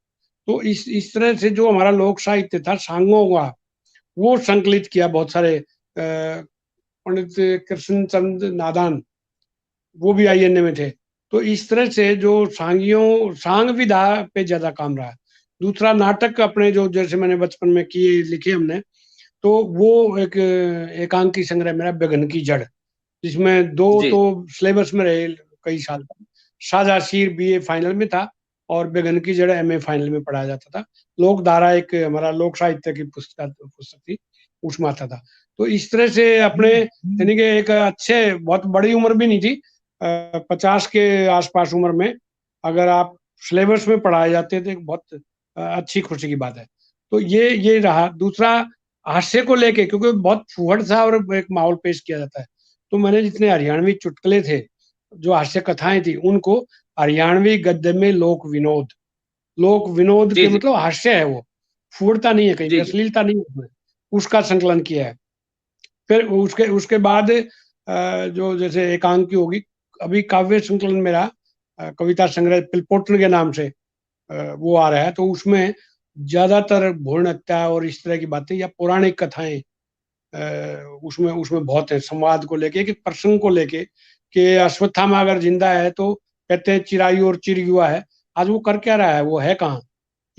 तो इस तरह से जो हमारा लोक साहित्य था सांगों का, वो संकलित किया बहुत सारे। पंडित कृष्णचंद नादान, वो भी आईएनए में थे। तो इस तरह से जो सांगियों सांग विधा पे ज्यादा काम रहा। दूसरा नाटक अपने जो जैसे मैंने बचपन में किए लिखे हमने, तो वो एक एकांकी संग्रह मेरा बेगन की जड़, जिसमें दो जी तो सिलेबस में रहे कई साल तक। शाहजाशीर बीए फाइनल में था, और बेगन की जड़ एमए फाइनल में पढ़ाया जाता था। लोक धारा एक हमारा लोक साहित्य की पुस्तक थी, उसमें आता था। तो इस तरह से अपने यानी कि एक अच्छे, बहुत बड़ी उम्र भी नहीं थी, 50 के आसपास उम्र में अगर आप सिलेबस में पढ़ाए जाते थे, बहुत अच्छी खुशी की बात है। तो ये रहा। दूसरा, हास्य को लेके, क्योंकि बहुत फूहड़ सा और एक माहौल पेश किया जाता है, तो मैंने जितने हरियाणवी चुटकुले थे, जो हास्य कथाएं थी, उनको हरियाणवी गद्य में लोक विनोद जी के जी मतलब हास्य है वो, फूहड़ता नहीं है, कहीं भी जी जी अश्लीलता नहीं है उसमें, उसका संकलन किया है। फिर उसके उसके बाद जो जैसे एकांकी होगी, अभी काव्य संकलन मेरा कविता संग्रह पिलपोटन के नाम से वो आ रहा है, तो उसमें ज्यादातर भ्रूण हत्या और इस तरह की बातें या पौराणिक कथाएं उसमें उसमें बहुत है, संवाद को लेके, कि प्रसंग को लेके, कि अश्वत्थामा अगर जिंदा है तो कहते हैं चिरायु और चिर युवा है, आज वो कर क्या रहा है, वो है कहाँ,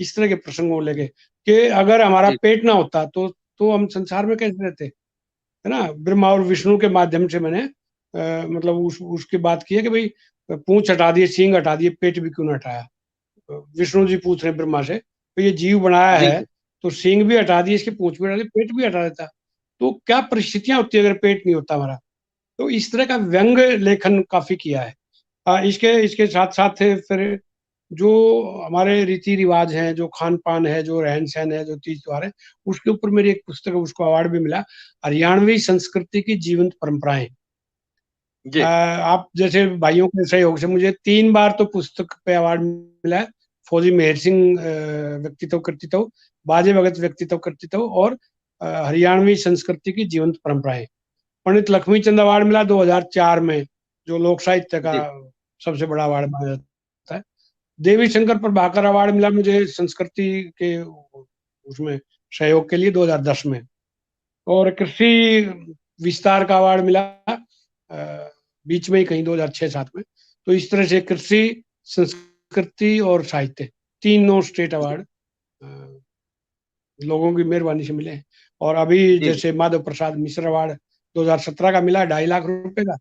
इस तरह के प्रसंगों को लेके, कि अगर हमारा जी पेट ना होता तो हम संसार में कैसे रहते, है ना। ब्रह्मा और विष्णु के माध्यम से मैंने मतलब उसकी बात की है कि भाई पूंछ हटा दिए, सींग हटा दिए, पेट भी क्यों ना हटाया। विष्णु जी पूछ रहे हैं ब्रह्मा से, तो ये जीव बनाया जी है, तो सींग भी हटा दिए, इसकी पूंछ भी हटा दी, पेट भी हटा देता, तो क्या परिस्थितियां होती है अगर पेट नहीं होता हमारा। तो इस तरह का व्यंग लेखन काफी किया है। इसके इसके साथ साथ फिर जो हमारे रीति रिवाज हैं, जो खान पान है, जो रहन सहन है, जो तीज त्योहार है, उसके ऊपर मेरी एक पुस्तक है, उसको अवार्ड भी मिला, हरियाणवी संस्कृति की जीवंत परंपराएं। जी आप जैसे भाइयों के सहयोग से मुझे 3 बार तो पुस्तक पे अवार्ड मिला है। फौजी मेहर सिंह व्यक्तित्व कर्तृत्व, बाजे भगत व्यक्तित्व कर्तृत्व, और हरियाणवी संस्कृति की जीवंत परंपराएं। पंडित लक्ष्मीचंद अवार्ड मिला 2004 में, जो लोक साहित्य का जी सबसे बड़ा अवार्ड माना जाता है। देवी शंकर प्रभाकर अवार्ड मिला मुझे संस्कृति के उसमें सहयोग के लिए 2010 में। और कृषि विस्तार का अवार्ड मिला बीच में ही कहीं 2006-7 में। तो इस तरह से कृषि, संस्कृति और साहित्य, तीनों स्टेट जी अवार्ड लोगों की मेहरबानी से मिले हैं। और अभी जी जैसे माधव प्रसाद मिश्र अवार्ड 2017 का मिला, 2.5 लाख रुपए का।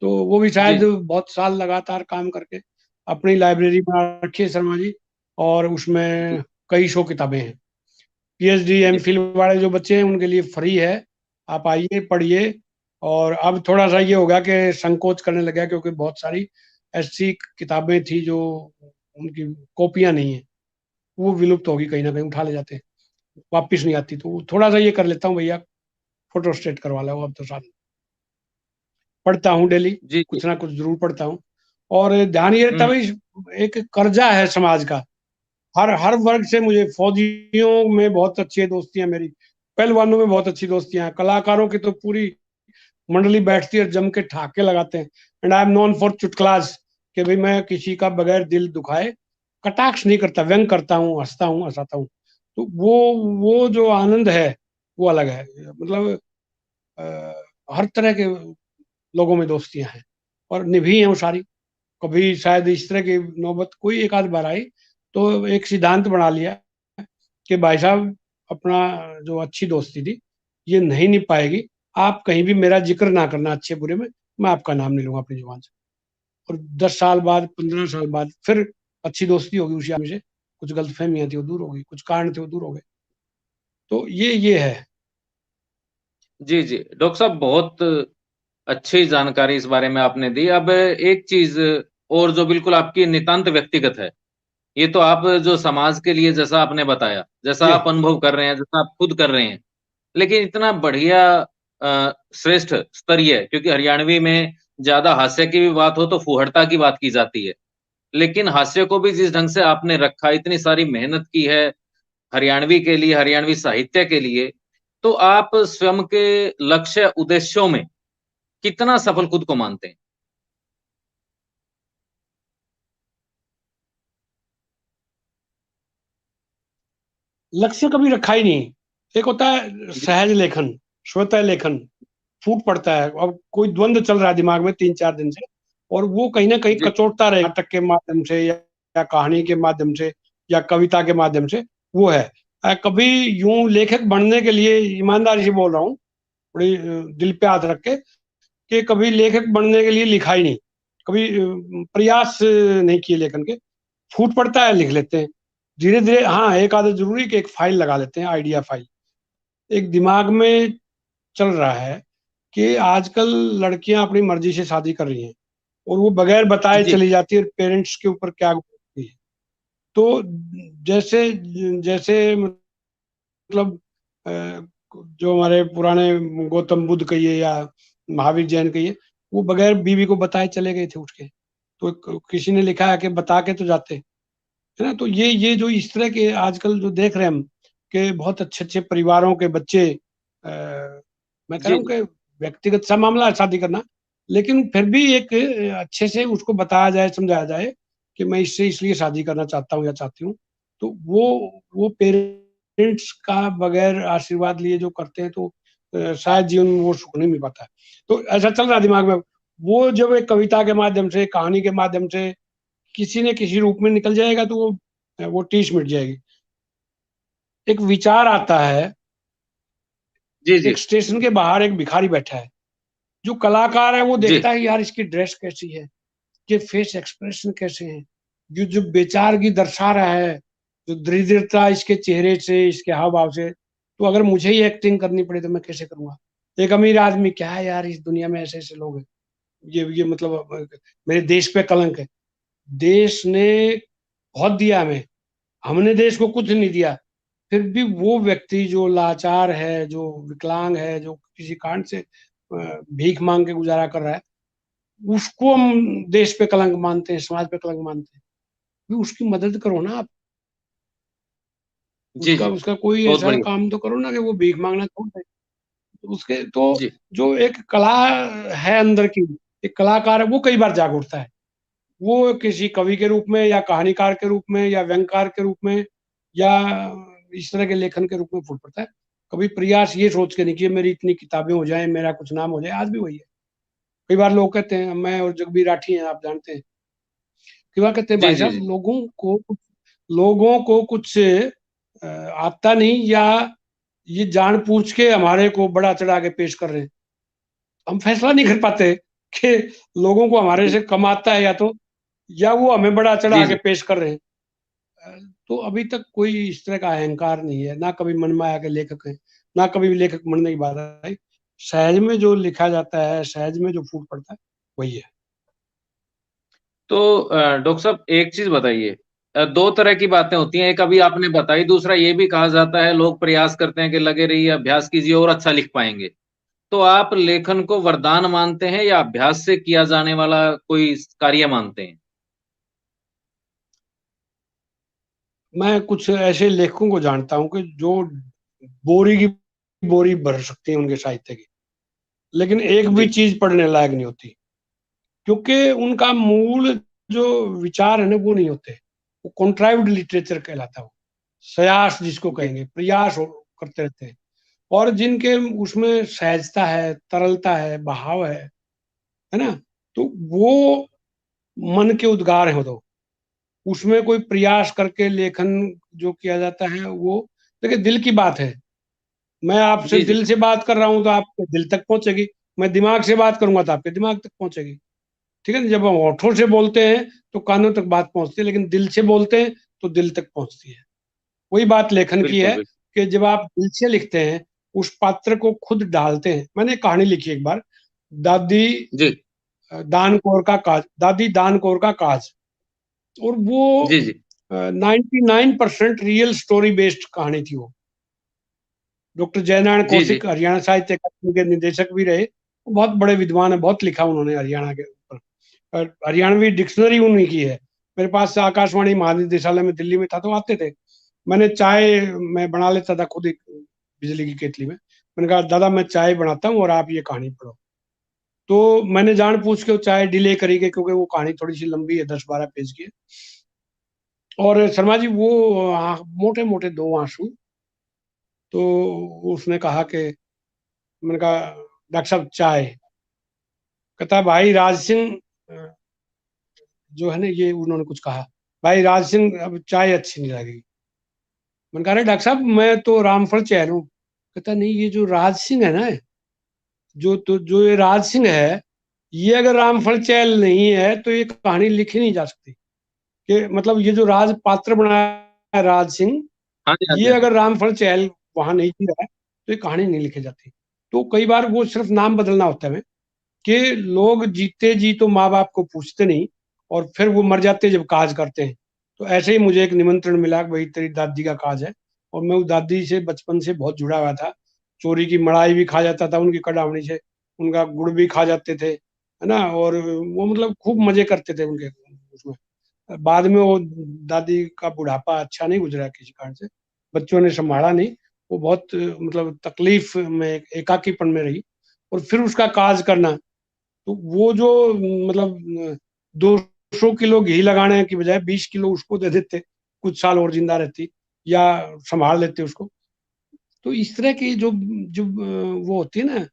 तो वो भी जी शायद बहुत साल लगातार काम करके अपनी लाइब्रेरी बना रखी है शर्मा जी, और जी उसमें कई 100 किताबें हैं। पीएचडी जी एमफिल वाले जो बच्चे हैं उनके लिए फ्री है, आप आइए पढ़िए। और अब थोड़ा सा ये होगा कि संकोच करने लगा, क्योंकि बहुत सारी ऐसी किताबें थी जो उनकी कॉपियां नहीं है, वो विलुप्त होगी, कहीं ना कहीं उठा ले जाते हैं, वापिस नहीं आती। तो थोड़ा सा ये कर लेता हूँ, भैया फोटो स्टेट करवा लो। अब तो साल पढ़ता हूँ डेली, जी जी। कुछ ना कुछ जरूर पढ़ता हूँ। और ध्यान ये रहता है हम्म। भाई, एक कर्जा है समाज का। हर हर वर्ग से मुझे, फौजियों में बहुत अच्छी दोस्तियां मेरी, पहलवानों में बहुत अच्छी दोस्तियां हैं, कलाकारों की तो पूरी मंडली बैठती है, जम के ठहाके लगाते हैं। And I am known for चुटकलाज, कि भाई मैं किसी का बगैर दिल दुखाए कटाक्ष नहीं करता, व्यंग करता हूँ, हंसता हूँ, हंसाता हूँ। तो वो जो आनंद है वो अलग है। मतलब हर तरह के लोगों में दोस्तियां हैं, और निभी हैं वो सारी। कभी शायद इस तरह की नौबत कोई एक आध बार आई, तो एक सिद्धांत बना लिया कि भाई साहब, अपना जो अच्छी दोस्ती थी ये नहीं निभ पाएगी, आप कहीं भी मेरा जिक्र ना करना अच्छे बुरे में, मैं आपका नाम नहीं लूंगा अपनी जुबान से। और 10 साल बाद, 15 साल बाद फिर अच्छी दोस्ती होगी उसी आदमी से, कुछ गलतफहमियां थी वो दूर हो गई, कुछ कारण थे वो दूर हो गए। तो ये है। जी जी डॉक्टर साहब, बहुत अच्छी जानकारी इस बारे में आपने दी। अब एक चीज और जो बिल्कुल आपकी नितांत व्यक्तिगत है, ये तो आप जो समाज के लिए जैसा आपने बताया, जैसा जी आप अनुभव कर रहे हैं, जैसा आप खुद कर रहे हैं, लेकिन इतना बढ़िया श्रेष्ठ स्तरीय, क्योंकि हरियाणवी में ज्यादा हास्य की भी बात हो तो फुहड़ता की बात की जाती है, लेकिन हास्य को भी जिस ढंग से आपने रखा, इतनी सारी मेहनत की है हरियाणवी के लिए, हरियाणवी साहित्य के लिए, तो आप स्वयं के लक्ष्य उद्देश्यों में कितना सफल खुद को मानते हैं? लक्ष्य कभी रखा ही नहीं। एक होता है जी सहज लेखन, स्वतः लेखन, फूट पड़ता है। अब कोई द्वंद चल रहा है दिमाग में 3-4 दिन से, और वो कहीं ना कहीं जी कचोटता रहे, नाटक के माध्यम से या कहानी के माध्यम से या कविता के माध्यम से। वो है कभी यूं लेखक बनने के लिए, ईमानदारी से बोल रहा हूँ, बड़ी दिल पे हाथ रख के, कि कभी लेखक बनने के लिए लिखा ही नहीं, कभी प्रयास नहीं किए लेखन के। फूट पड़ता है, लिख लेते हैं धीरे धीरे। हाँ, एक आदत जरूरी कि एक फाइल लगा लेते हैं, आइडिया फाइल एक दिमाग में चल रहा है, कि आजकल लड़कियां अपनी मर्जी से शादी कर रही हैं, और वो बगैर बताए जी चली जाती है, पेरेंट्स के ऊपर क्या गुजरती है। तो जैसे जैसे मतलब जो हमारे पुराने गौतम बुद्ध कहिए या महावीर जैन कहिए, वो बगैर बीवी को बताए चले गए थे उठ के। तो किसी ने लिखा है कि बता के तो जाते, है ना। तो ये जो इस तरह के आजकल जो देख रहे हैं हम, कि बहुत अच्छे अच्छे परिवारों के बच्चे, आ, मैं कह रहा जी हूँ जी कि व्यक्तिगत सा मामला है शादी करना, लेकिन फिर भी एक अच्छे से उसको बताया जाए, समझाया जाए कि मैं इससे इसलिए शादी करना चाहता हूँ या चाहती हूँ। तो वो पेरेंट्स का बगैर आशीर्वाद लिए जो करते हैं, तो शायद जीवन में वो सुख नहीं मिल पाता है। तो ऐसा चल रहा है दिमाग में। वो जब एक कविता के माध्यम से, कहानी के माध्यम से किसी न किसी रूप में निकल जाएगा, तो वो टीस मिट जाएगी। एक विचार आता है, जी जी एक स्टेशन के बाहर एक भिखारी बैठा है, जो कलाकार है वो जी देखता है यार इसकी ड्रेस कैसी है, ये फेस एक्सप्रेशन कैसे हैं, जो जो बेचारगी दर्शा रहा है, जो दरिद्रता इसके चेहरे से, इसके हाव भाव से, तो अगर मुझे ही एक्टिंग करनी पड़े तो मैं कैसे करूंगा। एक अमीर आदमी, क्या है यार, इस दुनिया में ऐसे ऐसे लोग हैं, ये मतलब मेरे देश पे कलंक है। देश ने बहुत दिया हमें, हमने देश को कुछ नहीं दिया। फिर भी वो व्यक्ति जो लाचार है, जो विकलांग है, जो किसी कारण से भीख मांग के गुजारा कर रहा है, उसको हम देश पे कलंक मानते हैं, समाज पे कलंक मानते हैं। भी उसकी मदद करो ना आप, जी उसका जी उसका कोई बहुत ऐसा बढ़िया। काम तो करो ना कि वो भीख मांगना छोड़ दे। तो उसके तो जी जो एक कला है अंदर की, एक कलाकार है, वो कई बार जाग उठता है। वो किसी कवि के रूप में या कहानीकार के रूप में या व्यंगकार के रूप में या इस तरह के लेखन के रूप में फूट पड़ता है। कभी प्रयास ये सोच के नहीं कि मेरी इतनी किताबें हो जाएं, मेरा कुछ नाम हो जाए। आज भी वही है। कई बार लोग कहते हैं, मैं और जगबीर राठी हैं, आप जानते हैं, कई बार कहते हैं जी भाई जी साहब, जी लोगों को कुछ आता नहीं, या ये जान पूछ के हमारे को बड़ा चढ़ा के पेश कर रहे हैं। हम फैसला नहीं कर पाते कि लोगों को हमारे जी से कम आता है, या वो हमें बड़ा चढ़ा जी के जी पेश कर रहे हैं। तो अभी तक कोई इस तरह का अहंकार नहीं है, ना कभी मन में आया के लेखक है, ना कभी भी लेखक बनने की बात आई। सहज में जो लिखा जाता है, सहज में जो फूट पड़ता है, वही है। तो डॉक्टर साहब एक चीज बताइए, दो तरह की बातें होती हैं, एक अभी आपने बताई, दूसरा ये भी कहा जाता है, लोग प्रयास करते हैं कि लगे रहिए, अभ्यास कीजिए और अच्छा लिख पाएंगे। तो आप लेखन को वरदान मानते हैं या अभ्यास से किया जाने वाला कोई कार्य मानते हैं? मैं कुछ ऐसे लेखकों को जानता हूँ कि जो बोरी की बोरी भर सकते हैं उनके साहित्य की, लेकिन एक भी जी, चीज पढ़ने लायक नहीं होती, क्योंकि उनका मूल जो विचार है ना वो नहीं होते। वो कॉन्ट्राइव्ड लिटरेचर कहलाता है, वो सयास जिसको जी, कहेंगे, प्रयास करते रहते हैं। और जिनके उसमें सहजता है, तरलता है, भाव है ना, तो वो मन के उद्गार हैं। वो तो उसमें कोई प्रयास करके लेखन जो किया जाता है वो, देखिए दिल की बात है। मैं आपसे जी, जी, दिल से बात कर रहा हूं तो आपके दिल तक पहुंचेगी। मैं दिमाग से बात करूंगा तो आपके दिमाग तक पहुंचेगी। ठीक है ना, जब हम होठों से बोलते हैं तो कानों तक बात पहुंचती है, लेकिन दिल से बोलते हैं तो दिल तक पहुंचती है। वही बात लेखन की बिल्कुल, है बिल्कुल। कि जब आप दिल से लिखते हैं, उस पात्र को खुद डालते हैं। मैंने एक कहानी लिखी एक बार, दादी जी, दान कौर का काज, दादी दान कौर का काज। और वो जी, जी, 99% रियल स्टोरी बेस्ड कहानी थी वो। डॉक्टर जयनारायण जी, जी, कौशिक हरियाणा साहित्य अकादमी के निदेशक भी रहे। वो बहुत बड़े विद्वान है, बहुत लिखा उन्होंने हरियाणा के ऊपर। और हरियाणवी डिक्शनरी उन्हीं की है। मेरे पास से आकाशवाणी महानिदेशालय में दिल्ली में था तो आते थे। मैंने चाय मैं बना लेता था खुद, एक बिजली की केतली में। मैंने कहा दादा मैं चाय बनाता हूँ और आप ये कहानी पढ़ो। तो मैंने जान पूछ के वो चाय डिले करी गई, क्योंकि वो कहानी थोड़ी सी लंबी है, 10-12 पेज की है। और शर्मा जी वो मोटे मोटे दो आंसू। तो उसने कहा कि, मैंने कहा डॉक्टर साहब चाय। कहता भाई राज सिंह जो है ना, ये उन्होंने कुछ कहा, भाई राज सिंह अब चाय अच्छी नहीं लगेगी। मैंने कहा अरे डॉक्टर साहब मैं तो रामफल चैन हूँ। कहता नहीं, ये जो राज सिंह है ना, जो ये राज सिंह है, ये अगर रामफल चैल नहीं है तो ये कहानी लिखी नहीं जा सकती। कि मतलब ये जो राज पात्र बनाया है राज सिंह, हाँ जी, हाँ जी, ये हाँ जी, अगर रामफल चैल वहां नहीं जी रहा है तो ये कहानी नहीं लिखी जाती। तो कई बार वो सिर्फ नाम बदलना होता है कि लोग जीते जी तो माँ बाप को पूछते नहीं, और फिर वो मर जाते जब काज करते हैं। तो ऐसे ही मुझे एक निमंत्रण मिला कि भाई तेरी दादी का काज है, और मैं उस दादी से बचपन से बहुत जुड़ा हुआ था। चोरी की मड़ाई भी खा जाता था उनकी कड़ावनी से, उनका गुड़ भी खा जाते थे, है ना। और वो मतलब खूब मजे करते थे उनके उसमें। बाद में वो दादी का बुढ़ापा अच्छा नहीं गुजरा किसी कारण से, बच्चों ने संभाला नहीं। वो बहुत मतलब तकलीफ में, एकाकीपन में रही। और फिर उसका काज करना, तो वो जो मतलब 200 किलो घी लगाने की बजाय 20 किलो उसको दे देते, कुछ साल और जिंदा रहती, या संभाल लेते उसको। तो इस तरह की जो जो वो होती है ना,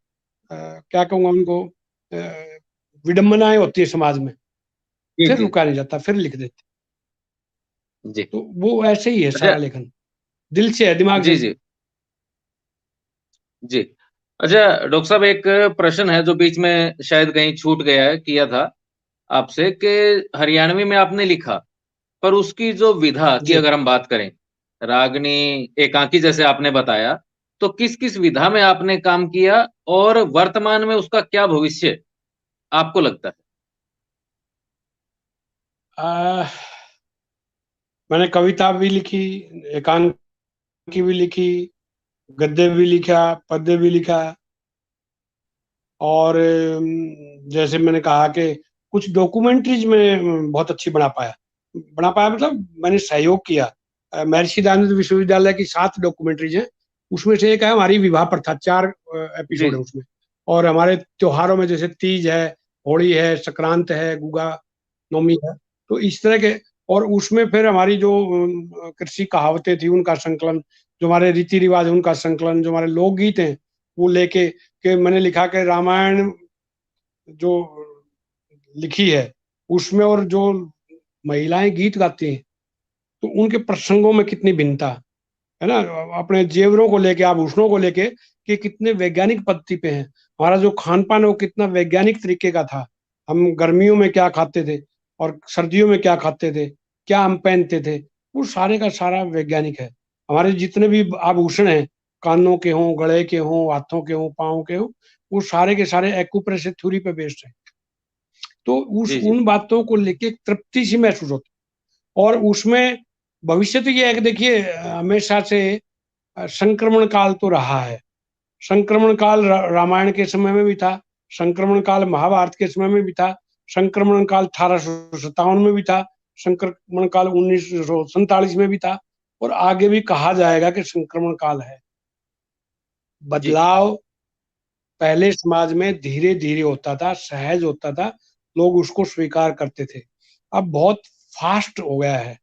क्या कहूँगा उनको, विडम्बनाएं होती है समाज में, जी, फिर जी, रुका नहीं जाता, फिर लिख देते। जी। तो वो ऐसे ही है अच्छा, सारा लेखन, दिल से है, दिमाग से जी, नहीं। जी, जी। अच्छा, डॉक्टर साहब एक प्रश्न है जो बीच में शायद कहीं छूट गया है, किया था आपसे कि हरियाणवी में आपने लिखा, पर उसकी जो विधा की जी। अगर हम बात करें, रागनी, एकांकी जैसे आपने बताया, तो किस-किस विधा में आपने काम किया और वर्तमान में उसका क्या भविष्य आपको लगता है? आ, मैंने कविता भी लिखी, एकांकी भी लिखी, गद्य भी लिखा, पद्य भी लिखा। और जैसे मैंने कहा कि कुछ डॉक्यूमेंट्रीज में बहुत अच्छी बना पाया मतलब मैंने सहयोग किया। महर्षि दयानंद विश्वविद्यालय की 7 डॉक्यूमेंट्रीज हैं। उसमें से एक है हमारी विवाह प्रथा, 4 एपिसोड है जी, उसमें। और हमारे त्योहारों में जैसे तीज है, होली है, संक्रांत है, गुगा नवमी है। तो इस तरह के, और उसमें फिर हमारी जो कृषि कहावतें थी उनका संकलन, जो हमारे रीति रिवाज है उनका संकलन, जो हमारे लोकगीत हैं वो लेके, कि मैंने लिखा कि रामायण जो लिखी है उसमें, और जो महिलाएं गीत गाती हैं तो उनके प्रसंगों में कितनी भिन्नता है ना। अपने जेवरों को लेके, आभूषणों को लेके, कि कितने वैज्ञानिक पद्धति पे हैं। हमारा जो खान पान है वो कितना वैज्ञानिक तरीके का था। हम गर्मियों में क्या खाते थे और सर्दियों में क्या खाते थे, क्या हम पहनते थे, वो सारे का सारा वैज्ञानिक है। हमारे जितने भी आभूषण हैं, कानों के हों, गले के हों, हाथों के हों, पाँव के हों, वो सारे के सारे एक्यूप्रेशर थ्योरी पे बेस्ड है। तो उस जी, जी, उन बातों को लेके एक तृप्ति सी महसूस होती और उसमें भविष्य तो ये है कि देखिए हमेशा से संक्रमण काल तो रहा है। संक्रमण काल रामायण के समय में भी था, संक्रमण काल महाभारत के समय में भी था, संक्रमण काल 1857 में भी था, संक्रमण काल 1947 में भी था, और आगे भी कहा जाएगा कि संक्रमण काल है। जी बदलाव पहले समाज में धीरे धीरे होता था, सहज होता था, लोग उसको स्वीकार करते थे। अब बहुत फास्ट हो गया है।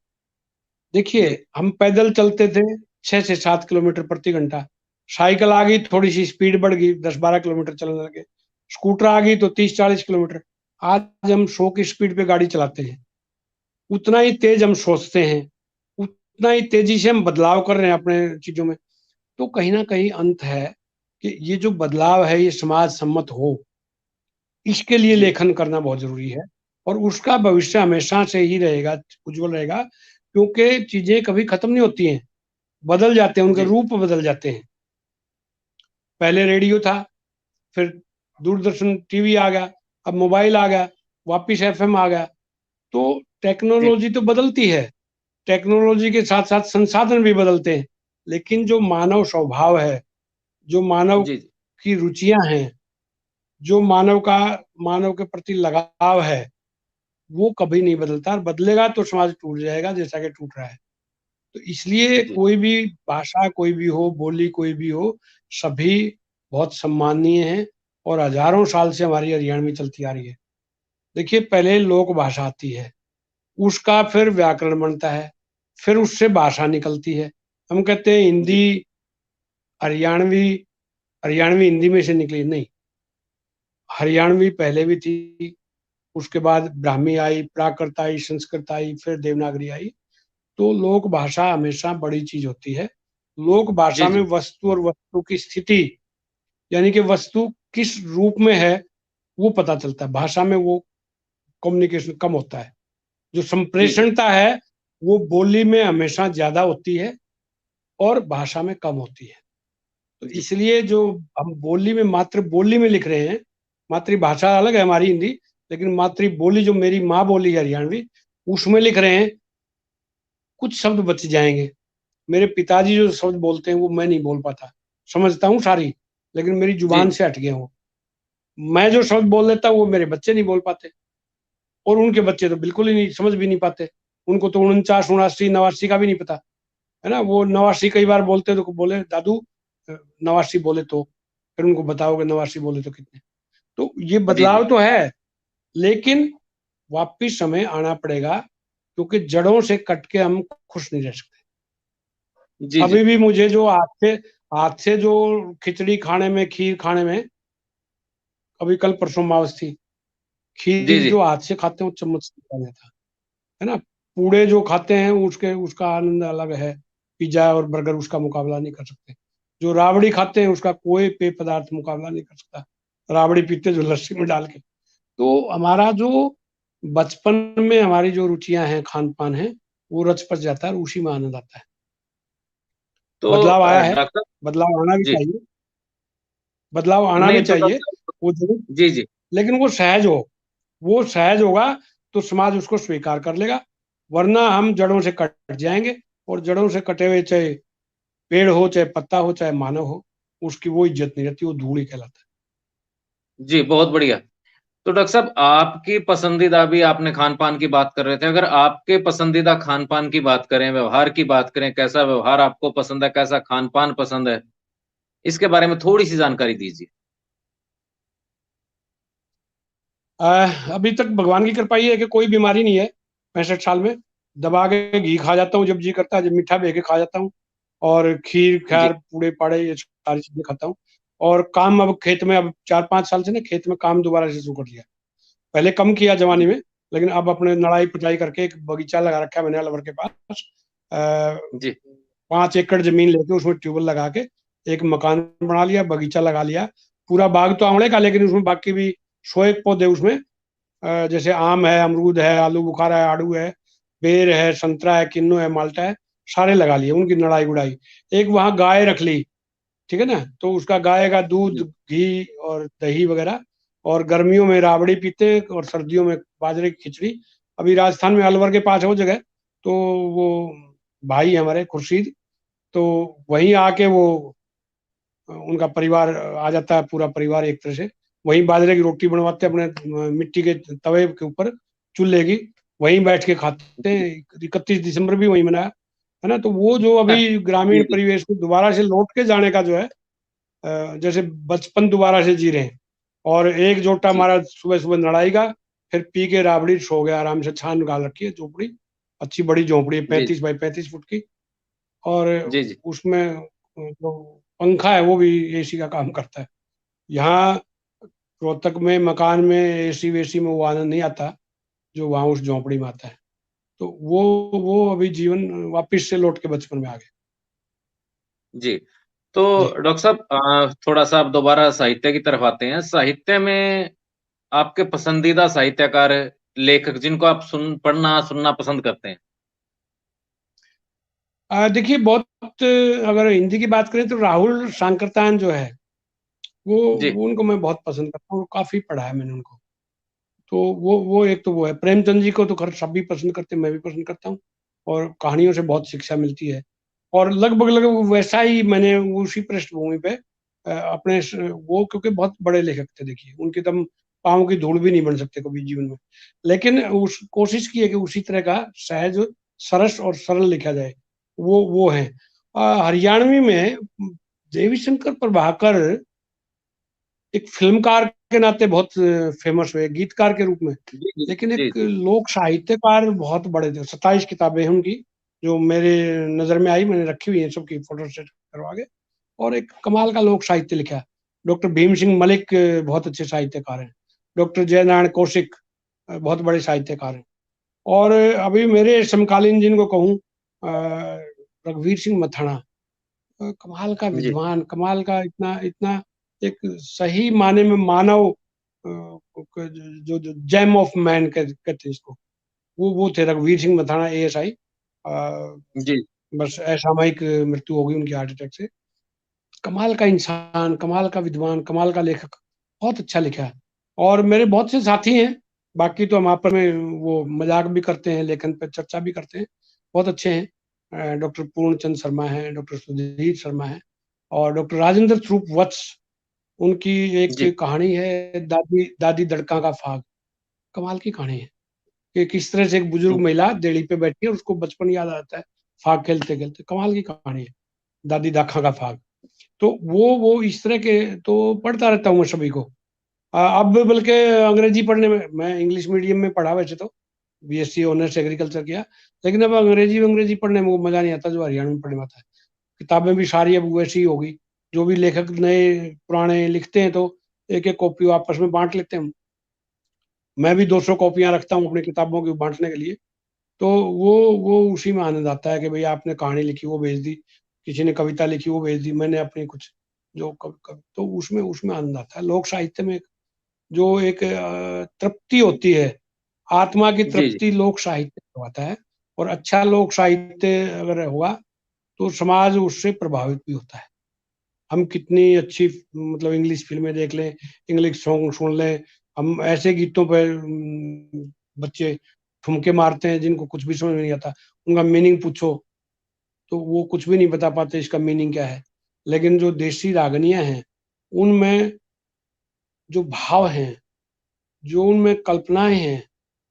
देखिए जी हम पैदल चलते थे 6 से 7 किलोमीटर प्रति घंटा, साइकिल आ गई, थोड़ी सी स्पीड बढ़ गई, 10-12 किलोमीटर चलने लगे, स्कूटर आ गई तो 30-40 किलोमीटर। आज हम 100 की स्पीड पे गाड़ी चलाते हैं, उतना ही तेज हम सोचते हैं, उतना ही तेजी से हम बदलाव कर रहे हैं अपने चीजों में। तो कहीं ना कहीं अंत है कि ये जो बदलाव है ये समाज सम्मत हो, इसके लिए जी लेखन करना बहुत जरूरी है। और उसका भविष्य हमेशा से ही रहेगा, उज्जवल रहेगा, क्योंकि चीजें कभी खत्म नहीं होती हैं, बदल जाते हैं, उनके जी रूप बदल जाते हैं। पहले रेडियो था, फिर दूरदर्शन टीवी आ गया, अब मोबाइल आ गया, वापिस एफएम आ गया। तो जी टेक्नोलॉजी तो बदलती है, टेक्नोलॉजी के साथ साथ संसाधन भी बदलते हैं, लेकिन जो मानव स्वभाव है, जो मानव जी की रुचियां हैं, जो मानव के प्रति लगाव है, वो कभी नहीं बदलता। और बदलेगा तो समाज टूट जाएगा, जैसा कि टूट रहा है। तो इसलिए जी कोई भी भाषा कोई भी हो, बोली कोई भी हो, सभी बहुत सम्माननीय हैं, और हजारों साल से हमारी हरियाणवी चलती आ रही है। देखिए पहले लोक भाषा आती है, उसका फिर व्याकरण बनता है, फिर उससे भाषा निकलती है। हम कहते हैं जी हिंदी हरियाणवी, हरियाणवी हिंदी में से निकली नहीं, हरियाणवी पहले भी थी, उसके बाद ब्राह्मी आई, प्राकृत आई, संस्कृत आई, फिर देवनागरी आई। तो लोक भाषा हमेशा बड़ी चीज होती है। लोक जी भाषा में जी वस्तु और वस्तु की स्थिति, यानी कि वस्तु किस रूप में है, वो पता चलता है। भाषा में वो कम्युनिकेशन कम होता है, जो जी जी संप्रेषणता है वो बोली में हमेशा ज्यादा होती है और भाषा में कम होती है। तो जी इसलिए जो हम बोली में, मातृ बोली में लिख रहे हैं, मातृभाषा अलग है हमारी हिंदी, लेकिन मातृ बोली जो मेरी माँ बोली है हरियाणवी, उसमें लिख रहे हैं, कुछ शब्द बच जाएंगे। मेरे पिताजी जो शब्द बोलते हैं वो मैं नहीं बोल पाता, समझता हूँ सारी, लेकिन मेरी जी जुबान से हट गए वो। मैं जो शब्द बोल देता हूँ वो मेरे बच्चे नहीं बोल पाते, और उनके बच्चे तो बिल्कुल ही नहीं, समझ भी नहीं पाते। उनको तो 49, 89, 89 का भी नहीं पता, है ना। वो 89 कई बार बोलते तो बोले दादू 89 बोले, तो फिर उनको बताओगे 89 बोले तो कितने। तो ये जी जी बदलाव तो है, लेकिन वापिस हमें आना पड़ेगा, क्योंकि जड़ों से कट के हम खुश नहीं रह सकते। जी जी अभी भी मुझे जो हाथ से जो खिचड़ी खाने में, खीर खाने में, अभी कल परसों मावस थी, जी खीर जी जो हाथ से खाते हैं वो चम्मच से खा जाता है ना। पूड़े जो खाते हैं उसके उसका आनंद अलग है, पिज्जा और बर्गर उसका मुकाबला नहीं कर सकते। जो राबड़ी खाते हैं उसका कोई पेय पदार्थ मुकाबला नहीं कर सकता, राबड़ी पीते जो लस्सी में डाल के। तो हमारा जो बचपन में हमारी जो रुचियां हैं, खान पान है, वो रच पच जाता है और उसी में आनंद आता है। तो बदलाव आया है, डॉक्टर बदलाव आना भी जी चाहिए, बदलाव आना भी नहीं तो चाहिए, डॉक्टर वो जरूर, जी जी लेकिन वो सहज हो, वो सहज होगा तो समाज उसको स्वीकार कर लेगा। वरना हम जड़ों से कट जाएंगे, और जड़ों से कटे हुए चाहे पेड़ हो, चाहे पत्ता हो, चाहे मानव हो, उसकी वो इज्जत नहीं रहती, वो धूल ही कहलाता जी बहुत बढ़िया। तो डॉक्टर साहब आपकी पसंदीदा, भी आपने खान पान की बात कर रहे थे, अगर आपके पसंदीदा खान पान की बात करें, व्यवहार की बात करें, कैसा व्यवहार आपको पसंद है, कैसा खान पान पसंद है, इसके बारे में थोड़ी सी जानकारी दीजिए। है। अभी तक भगवान की कृपा ये है कि कोई बीमारी नहीं है 65 साल में। दबा के घी खा जाता हूँ जब जी करता है, जब मीठा बह के खा जाता हूँ, और खीर जी खैर पूड़े पाड़े ये सारी चीजें खाता हूँ। और काम अब खेत में, अब 4-5 साल से ना खेत में काम दोबारा से शुरू कर दिया। पहले कम किया जवानी जी में, लेकिन अब अपने नड़ाई पिटाई करके एक बगीचा लगा रखा है मैंने अलवर के पास। आ, जी 5 एकड़ जमीन लेके उसमें ट्यूबवेल लगा के एक मकान बना लिया, बगीचा लगा लिया। पूरा बाग तो आंवले का, लेकिन उसमें बाकी भी 100 एक पौधे उसमें, जैसे आम है, अमरूद है, आलू बुखारा है, आड़ू है, बेर है, संतरा है, किन्नू है, माल्टा है, सारे लगा लिए, उनकी लड़ाई गुड़ाई। एक वहां गाय रख ली, ठीक है ना, तो उसका गाय का दूध, जी घी और दही वगैरह। और गर्मियों में राबड़ी पीते, और सर्दियों में बाजरे की खिचड़ी। अभी राजस्थान में अलवर के पास है वो जगह, तो वो भाई हमारे खुर्शीद, तो वहीं आके वो उनका परिवार आ जाता है, पूरा परिवार एक तरह से वहीं बाजरे की रोटी बनवाते हैं अपने मिट्टी के तवे के ऊपर, चूल्हे की, वहीं बैठ के खाते हैं। 31 दिसंबर भी वहीं मनाया है ना। तो वो जो अभी ग्रामीण जी जी परिवेश में दोबारा से लौट के जाने का जो है, जैसे बचपन दोबारा से जी रहे हैं। और एक जोटा जी हमारा सुबह सुबह लड़ाई का, फिर पी के राबड़ी सो गया आराम से, छान निकाल रखी है झोपड़ी, अच्छी बड़ी झोपड़ी, जी 35 बाई 35 फुट की। और जी जी उसमें जो पंखा है वो भी एसी का काम करता है। यहाँ रोहतक में मकान में एसी वेसी में वो आनंद नहीं आता जो वहाँ उस झोपड़ी में आता है। तो वो अभी जीवन वापस से लौट के बचपन में आ गया। जी। तो जी। डॉक्टर साहब, थोड़ा सा आप दोबारा साहित्य की तरफ आते हैं। साहित्य में आपके पसंदीदा साहित्यकार, लेखक जिनको आप पढ़ना सुनना पसंद करते हैं? देखिए, बहुत अगर हिंदी की बात करें तो राहुल सांकृत्यायन जो है, जी वो उनको मैं बहुत पसंद करता हूँ, काफी पढ़ा है मैंने उनको। तो वो एक तो वो है। प्रेमचंद जी को तो खैर सभी पसंद करते हैं, मैं भी पसंद करता हूँ, और कहानियों से बहुत शिक्षा मिलती है। और लगभग लगभग वैसा ही मैंने उसी पृष्ठभूमि पे वो क्योंकि बहुत बड़े लेखक थे, देखिए उनके तो हम पाँव की धूल भी नहीं बन सकते कभी जीवन में, लेकिन उस कोशिश की है कि उसी तरह का सहज, सरस और सरल लिखा जाए। वो है। हरियाणवी में देवी शंकर प्रभाकर एक फिल्मकार के नाते बहुत फेमस हुए, गीतकार के रूप में, जी जी लेकिन जी एक जी लोक साहित्यकार बहुत बड़े थे। 27 किताबें हैं उनकी जो मेरे नजर में आई, मैंने रखी हुई है सबकी फोटो सेट करवा के। और एक कमाल का लोक साहित्य लिखा। डॉक्टर भीम सिंह मलिक बहुत अच्छे साहित्यकार हैं। डॉक्टर जयनारायण कौशिक बहुत बड़े साहित्यकार हैं। और अभी मेरे समकालीन जिनको कहूँ, रघुवीर सिंह मथाना, कमाल का जी विद्वान, कमाल का, इतना इतना एक सही माने में मानव, जो जेम ऑफ मैन कहते हैं इसको, वो थे रघुवीर सिंह मथाना, ASI। जी बस असामयिक मृत्यु हो गई उनकी हार्ट अटैक से। कमाल का इंसान, कमाल का विद्वान, कमाल का लेखक, बहुत अच्छा लिखा है। और मेरे बहुत से साथी हैं, बाकी तो हम आपस में वो मजाक भी करते हैं, लेखन पर चर्चा भी करते हैं, बहुत अच्छे हैं। डॉक्टर पूर्णचंद शर्मा है, डॉक्टर सुधीर शर्मा है, और डॉक्टर राजेंद्र स्वरूप वत्स, उनकी एक जी कहानी है, दादी दादी दड़का का फाग। कमाल की कहानी है कि किस तरह से एक बुजुर्ग महिला देड़ी पे बैठी है, उसको बचपन याद आता है फाग खेलते खेलते। कमाल की कहानी है, दादी दाखा का फाग। तो वो इस तरह के तो पढ़ता रहता हूँ मैं सभी को। अब बल्कि अंग्रेजी पढ़ने में, मैं इंग्लिश मीडियम में पढ़ा वैसे तो, BSc ऑनर्स एग्रीकल्चर किया, लेकिन अब अंग्रेजी अंग्रेजी पढ़ने में वो मजा नहीं आता जो हरियाणा में पढ़ने में आता है। किताबें भी सारी अब वैसी ही होगी। जो भी लेखक नए पुराने लिखते हैं तो एक एक कॉपी आपस में बांट लेते हैं हम। मैं भी 200 कॉपियां रखता हूँ अपनी किताबों की बांटने के लिए। तो वो उसी में आनंद आता है कि भाई आपने कहानी लिखी वो भेज दी, किसी ने कविता लिखी वो भेज दी, मैंने अपनी कुछ जो तो उसमें उसमें आनंद आता है। लोक साहित्य में जो एक तृप्ति होती है, आत्मा की जी जी तृप्ति लोक साहित्य करवाता है। और अच्छा लोक साहित्य अगर होगा तो समाज उससे प्रभावित भी होता है। हम कितनी अच्छी मतलब इंग्लिश फिल्में देख लें, इंग्लिश सॉन्ग सुन लें, हम ऐसे गीतों पर बच्चे ठुमके मारते हैं जिनको कुछ भी समझ में नहीं आता। उनका मीनिंग पूछो तो वो कुछ भी नहीं बता पाते इसका मीनिंग क्या है। लेकिन जो देसी रागनियां हैं, उनमें जो भाव हैं, जो उनमें कल्पनाएं हैं,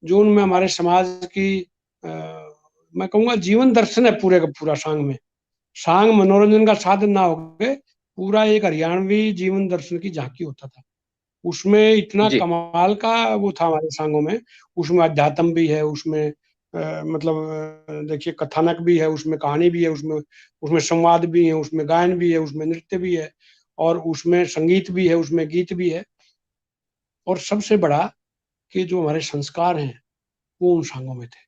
जो उनमें हमारे समाज की, आ, मैं कहूँगा जीवन दर्शन है पूरे का पूरा सांग में। सांग मनोरंजन का साधन ना होके पूरा एक हरियाणवी जीवन दर्शन की झांकी होता था। उसमें इतना जी कमाल का वो था हमारे सांगों में। उसमें अध्यात्म भी है, उसमें मतलब देखिए कथानक भी है, उसमें कहानी भी है, उसमें उसमें संवाद भी है, उसमें गायन भी है, उसमें नृत्य भी है, और उसमें संगीत भी है, उसमें गीत भी है। और सबसे बड़ा कि जो हमारे संस्कार हैं वो उन सांगों में थे।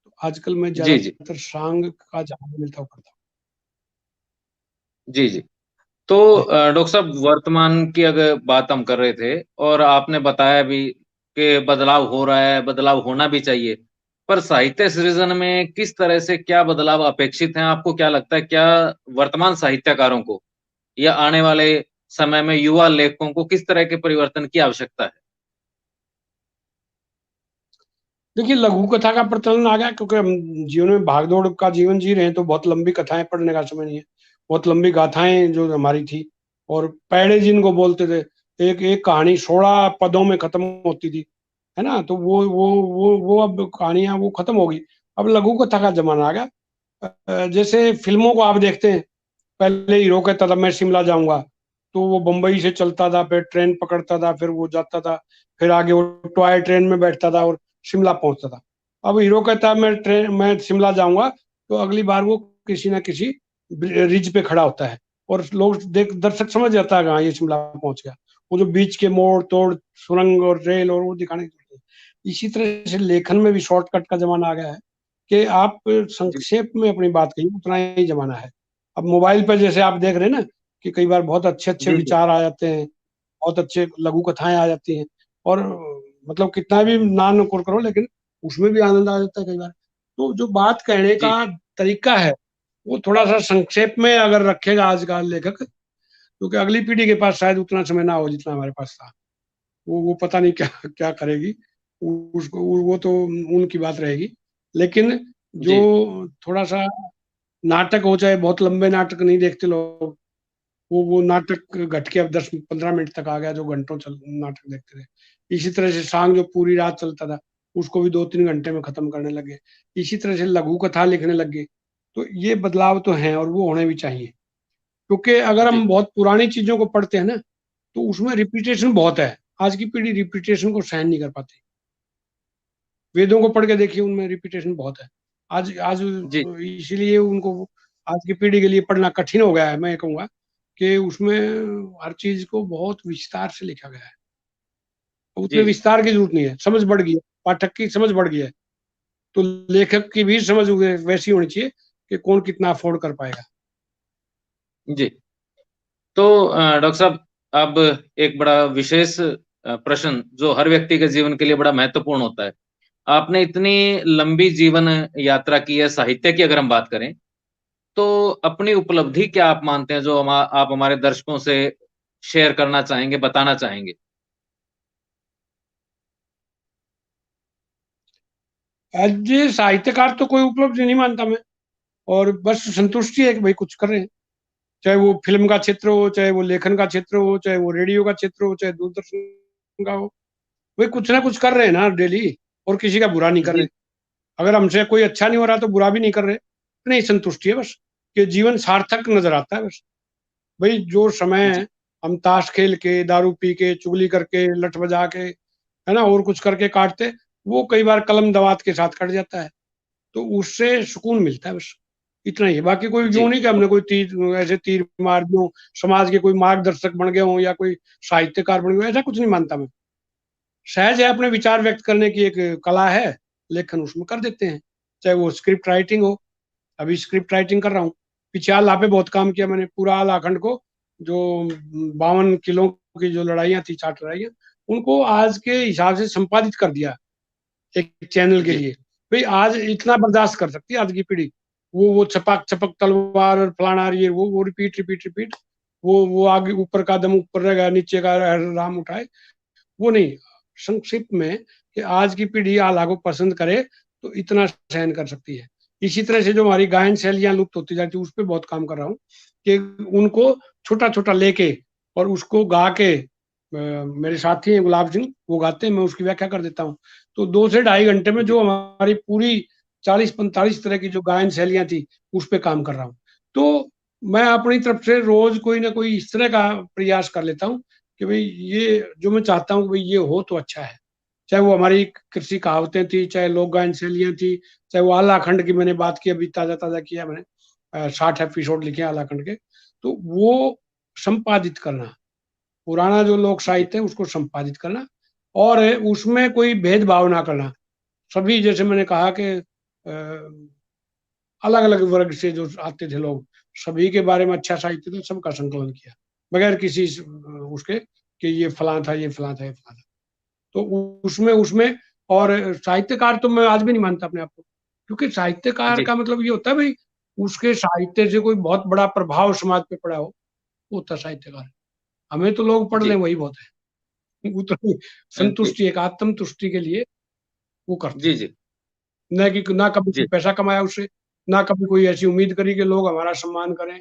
तो आजकल मैं जी जी ज्यादातर सांग का जहां भी मिलता हूँ करता जी जी। तो हूँ। डॉक्टर साहब, वर्तमान की अगर बात हम कर रहे थे, और आपने बताया भी कि बदलाव हो रहा है, बदलाव होना भी चाहिए, पर साहित्य सृजन में किस तरह से क्या बदलाव अपेक्षित हैं? आपको क्या लगता है, क्या वर्तमान साहित्यकारों को या आने वाले समय में युवा लेखकों को किस तरह के परिवर्तन की आवश्यकता है? देखिए, लघु कथा का प्रचलन आ गया क्योंकि हम जीवन में भागदौड़ का जीवन जी रहे हैं, तो बहुत लंबी कथाएं पढ़ने का समय नहीं है। बहुत लंबी गाथाएं जो हमारी थी, और पैड़े जिनको बोलते थे, एक एक कहानी 16 पदों में खत्म होती थी, है ना। तो वो अब कहानियां वो खत्म हो गई। अब लघु कथा का जमाना आ गया। जैसे फिल्मों को आप देखते हैं, पहले हीरो कहता था मैं शिमला जाऊंगा, तो वो बंबई से चलता था, फिर ट्रेन पकड़ता था, फिर वो जाता था, फिर आगे वो टॉय ट्रेन में बैठता था और शिमला पहुंचता था। अब हीरो कहता है मैं शिमला जाऊंगा, तो अगली बार वो किसी ना किसी रिज पे खड़ा होता है, और लोग दर्शक समझ जाता है हाँ ये शिमला पहुंच गया। वो जो बीच के मोड़ तोड़, सुरंग और रेल और वो दिखाने की जरूरत है। इसी तरह से लेखन में भी शॉर्टकट का जमाना आ गया है कि आप जी संक्षेप में अपनी बात कहिए, उतना ही जमाना है। अब मोबाइल पर जैसे आप देख रहे हैं ना, कि कई बार बहुत अच्छे अच्छे जी जी विचार आ जाते हैं, बहुत अच्छे लघु कथाएं आ जाती हैं, और मतलब कितना भी ना नुकुर करो, लेकिन उसमें भी आनंद आ जाता है कई बार। तो जो बात कहने जी का तरीका है, वो थोड़ा सा संक्षेप में अगर रखेगा आज का लेखक, क्योंकि अगली पीढ़ी के पास शायद उतना समय ना हो जितना हमारे पास था। वो पता नहीं क्या क्या करेगी, उसको वो तो उनकी बात रहेगी। लेकिन जो जी थोड़ा सा नाटक हो, चाहे बहुत लंबे नाटक नहीं देखते लोग, वो नाटक घट के अब 10-15 मिनट तक आ गया, जो घंटों चल नाटक देखते थे। इसी तरह से सांग जो पूरी रात चलता था, उसको भी 2-3 घंटे में खत्म करने लगे। इसी तरह से लघु कथा लिखने लगे। तो ये बदलाव तो हैं, और वो होने भी चाहिए, क्योंकि अगर जी हम बहुत पुरानी चीजों को पढ़ते हैं ना, तो उसमें रिपीटेशन बहुत है। आज की पीढ़ी रिपीटेशन को सहन नहीं कर पाती। वेदों को पढ़ के देखिए, उनमें रिपीटेशन बहुत है। आज आज जी इसीलिए उनको, आज की पीढ़ी के लिए पढ़ना कठिन हो गया है। मैं कहूँगा कि उसमें हर चीज को बहुत विस्तार से लिखा गया है। जी उतने विस्तार की जरूरत नहीं है, समझ बढ़ गई है, पाठक की समझ बढ़ गई है, तो लेखक की भी समझ वैसी होनी चाहिए कि कौन कितना अफोर्ड कर पाएगा। जी। तो डॉक्टर साहब, अब एक बड़ा विशेष प्रश्न जो हर व्यक्ति के जीवन के लिए बड़ा महत्वपूर्ण होता है। आपने इतनी लंबी जीवन यात्रा की है साहित्य की, अगर हम बात करें, तो अपनी उपलब्धि क्या आप मानते हैं जो आप हमारे दर्शकों से शेयर करना चाहेंगे, बताना चाहेंगे? एज ए साहित्यकार तो कोई उपलब्धि नहीं मानता मैं, और बस संतुष्टि है कि भाई कुछ कर रहे हैं। चाहे वो फिल्म का क्षेत्र हो, चाहे वो लेखन का क्षेत्र हो, चाहे वो रेडियो का क्षेत्र हो, चाहे दूरदर्शन का हो, भाई कुछ ना कुछ कर रहे हैं ना डेली, और किसी का बुरा नहीं कर जी रहे। अगर हमसे कोई अच्छा नहीं हो रहा तो बुरा भी नहीं कर रहे। नहीं, संतुष्टि है बस, कि जीवन सार्थक नजर आता है बस। भाई जो समय जी है, हम ताश खेल के, दारू पी के, चुगली करके, लठ बजा के, है ना, और कुछ करके काटते, वो कई बार कलम दवात के साथ कट जाता है। तो उससे सुकून मिलता है बस। इतना ही है। बाकी कोई जी यूं नहीं कि हमने कोई तीर, ऐसे तीर मार दियो, समाज के कोई मार्गदर्शक बन गए हों, या कोई साहित्यकार बन गए, ऐसा कुछ नहीं मानता मैं। सहज है, अपने विचार व्यक्त करने की एक कला है, लेखन उसमें कर देते हैं। चाहे वो स्क्रिप्ट राइटिंग हो, अभी स्क्रिप्ट राइटिंग कर रहा हूँ। पीछे आला पे बहुत काम किया मैंने, पूरा आलाखंड को, जो 52 किलो की जो लड़ाइयाँ थी, 60 लड़ाइयाँ, उनको आज के हिसाब से संपादित कर दिया एक चैनल के जी लिए। भाई आज इतना बर्दाश्त कर सकती है आज की पीढ़ी, वो छपक छपक तलवार और फलाना, ये वो रिपीट रिपीट रिपीट, वो आगे ऊपर का दम ऊपर रहेगा, नीचे का राम उठाए, वो नहीं। संक्षिप्त में, कि आज की पीढ़ी आला को पसंद करे, तो इतना सहन कर सकती है। इसी तरह से जो हमारी गायन शैलियां लुप्त होती जाती है, उस पर बहुत काम कर रहा हूँ, कि उनको छोटा छोटा लेके और उसको गा के, मेरे साथी हैं गुलाब सिंह, वो गाते हैं, मैं उसकी व्याख्या कर देता हूँ। तो 2 से ढाई घंटे में जी जो हमारी पूरी 40-45 तरह की जो गायन शैलियां थी, उस पर काम कर रहा हूँ। तो मैं अपनी तरफ से रोज कोई ना कोई इस तरह का प्रयास कर लेता हूँ, कि भाई ये जो मैं चाहता हूँ कि भाई ये हो तो अच्छा है। चाहे वो हमारी कृषि कहावतें थी, चाहे लोक गायन शैलियां थी, चाहे वो आलाखंड की मैंने बात की, अभी ताजा ताजा किया मैंने, 60 एपिसोड लिखे आलाखंड के। तो वो संपादित करना, पुराना जो लोक साहित्य है उसको संपादित करना, और उसमें कोई भेदभाव ना करना। सभी, जैसे मैंने कहा कि अलग अलग वर्ग से जो आते थे लोग, सभी के बारे में अच्छा साहित्य था, सबका संकलन किया, बगैर किसी उसके कि ये फलां था, ये फलां था, ये फलां था। तो उसमें उसमें और साहित्यकार तो मैं आज भी नहीं मानता अपने आप को, क्योंकि साहित्यकार जी का मतलब ये होता है भाई, उसके साहित्य से कोई बहुत बड़ा प्रभाव समाज पे पड़ा हो, वो होता है साहित्यकार। हमें तो लोग पढ़ लें जी वही बहुत है। उतनी जी संतुष्टि, एक आत्म तुष्टि के लिए वो करते जी हैं। जी न कि ना कभी जी कोई पैसा कमाया उससे, ना कभी कोई ऐसी उम्मीद करी कि लोग हमारा सम्मान करें।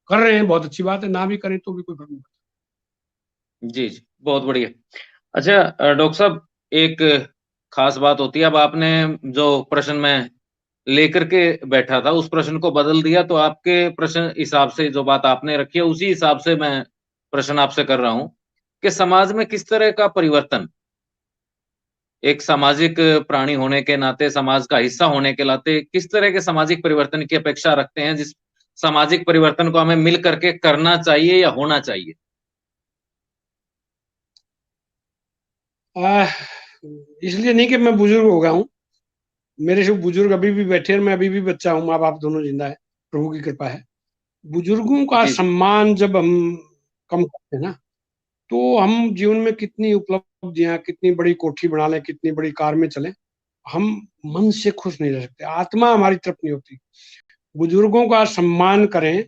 कर रहे हैं, बहुत अच्छी बात है, ना भी करें तो भी कोई फर्क नहीं जी जी, बहुत बढ़िया। अच्छा डॉक्टर साहब, एक खास बात होती है, अब आपने जो प्रश्न मैं लेकर के बैठा था, उस प्रश्न को बदल दिया, तो आपके प्रश्न हिसाब से जो बात आपने रखी है, उसी हिसाब से मैं प्रश्न आपसे कर रहा हूँ कि समाज में किस तरह का परिवर्तन, एक सामाजिक प्राणी होने के नाते, समाज का हिस्सा होने के नाते, किस तरह के सामाजिक परिवर्तन की अपेक्षा रखते हैं, जिस सामाजिक परिवर्तन को हमें मिल करके करना चाहिए या होना चाहिए? आह, इसलिए नहीं कि मैं बुजुर्ग हो गया हूँ, मेरे से बुजुर्ग अभी भी बैठे हैं, मैं अभी भी बच्चा हूँ, माँ बाप दोनों जिंदा है, प्रभु की कृपा है। बुजुर्गों का जी, जी। सम्मान जब हम कम करते हैं ना, तो हम जीवन में कितनी उपलब्धियां, कितनी बड़ी कोठी बना लें, कितनी बड़ी कार में चलें, हम मन से खुश नहीं रह सकते, आत्मा हमारी तरफ नहीं होती। बुजुर्गों का सम्मान करें,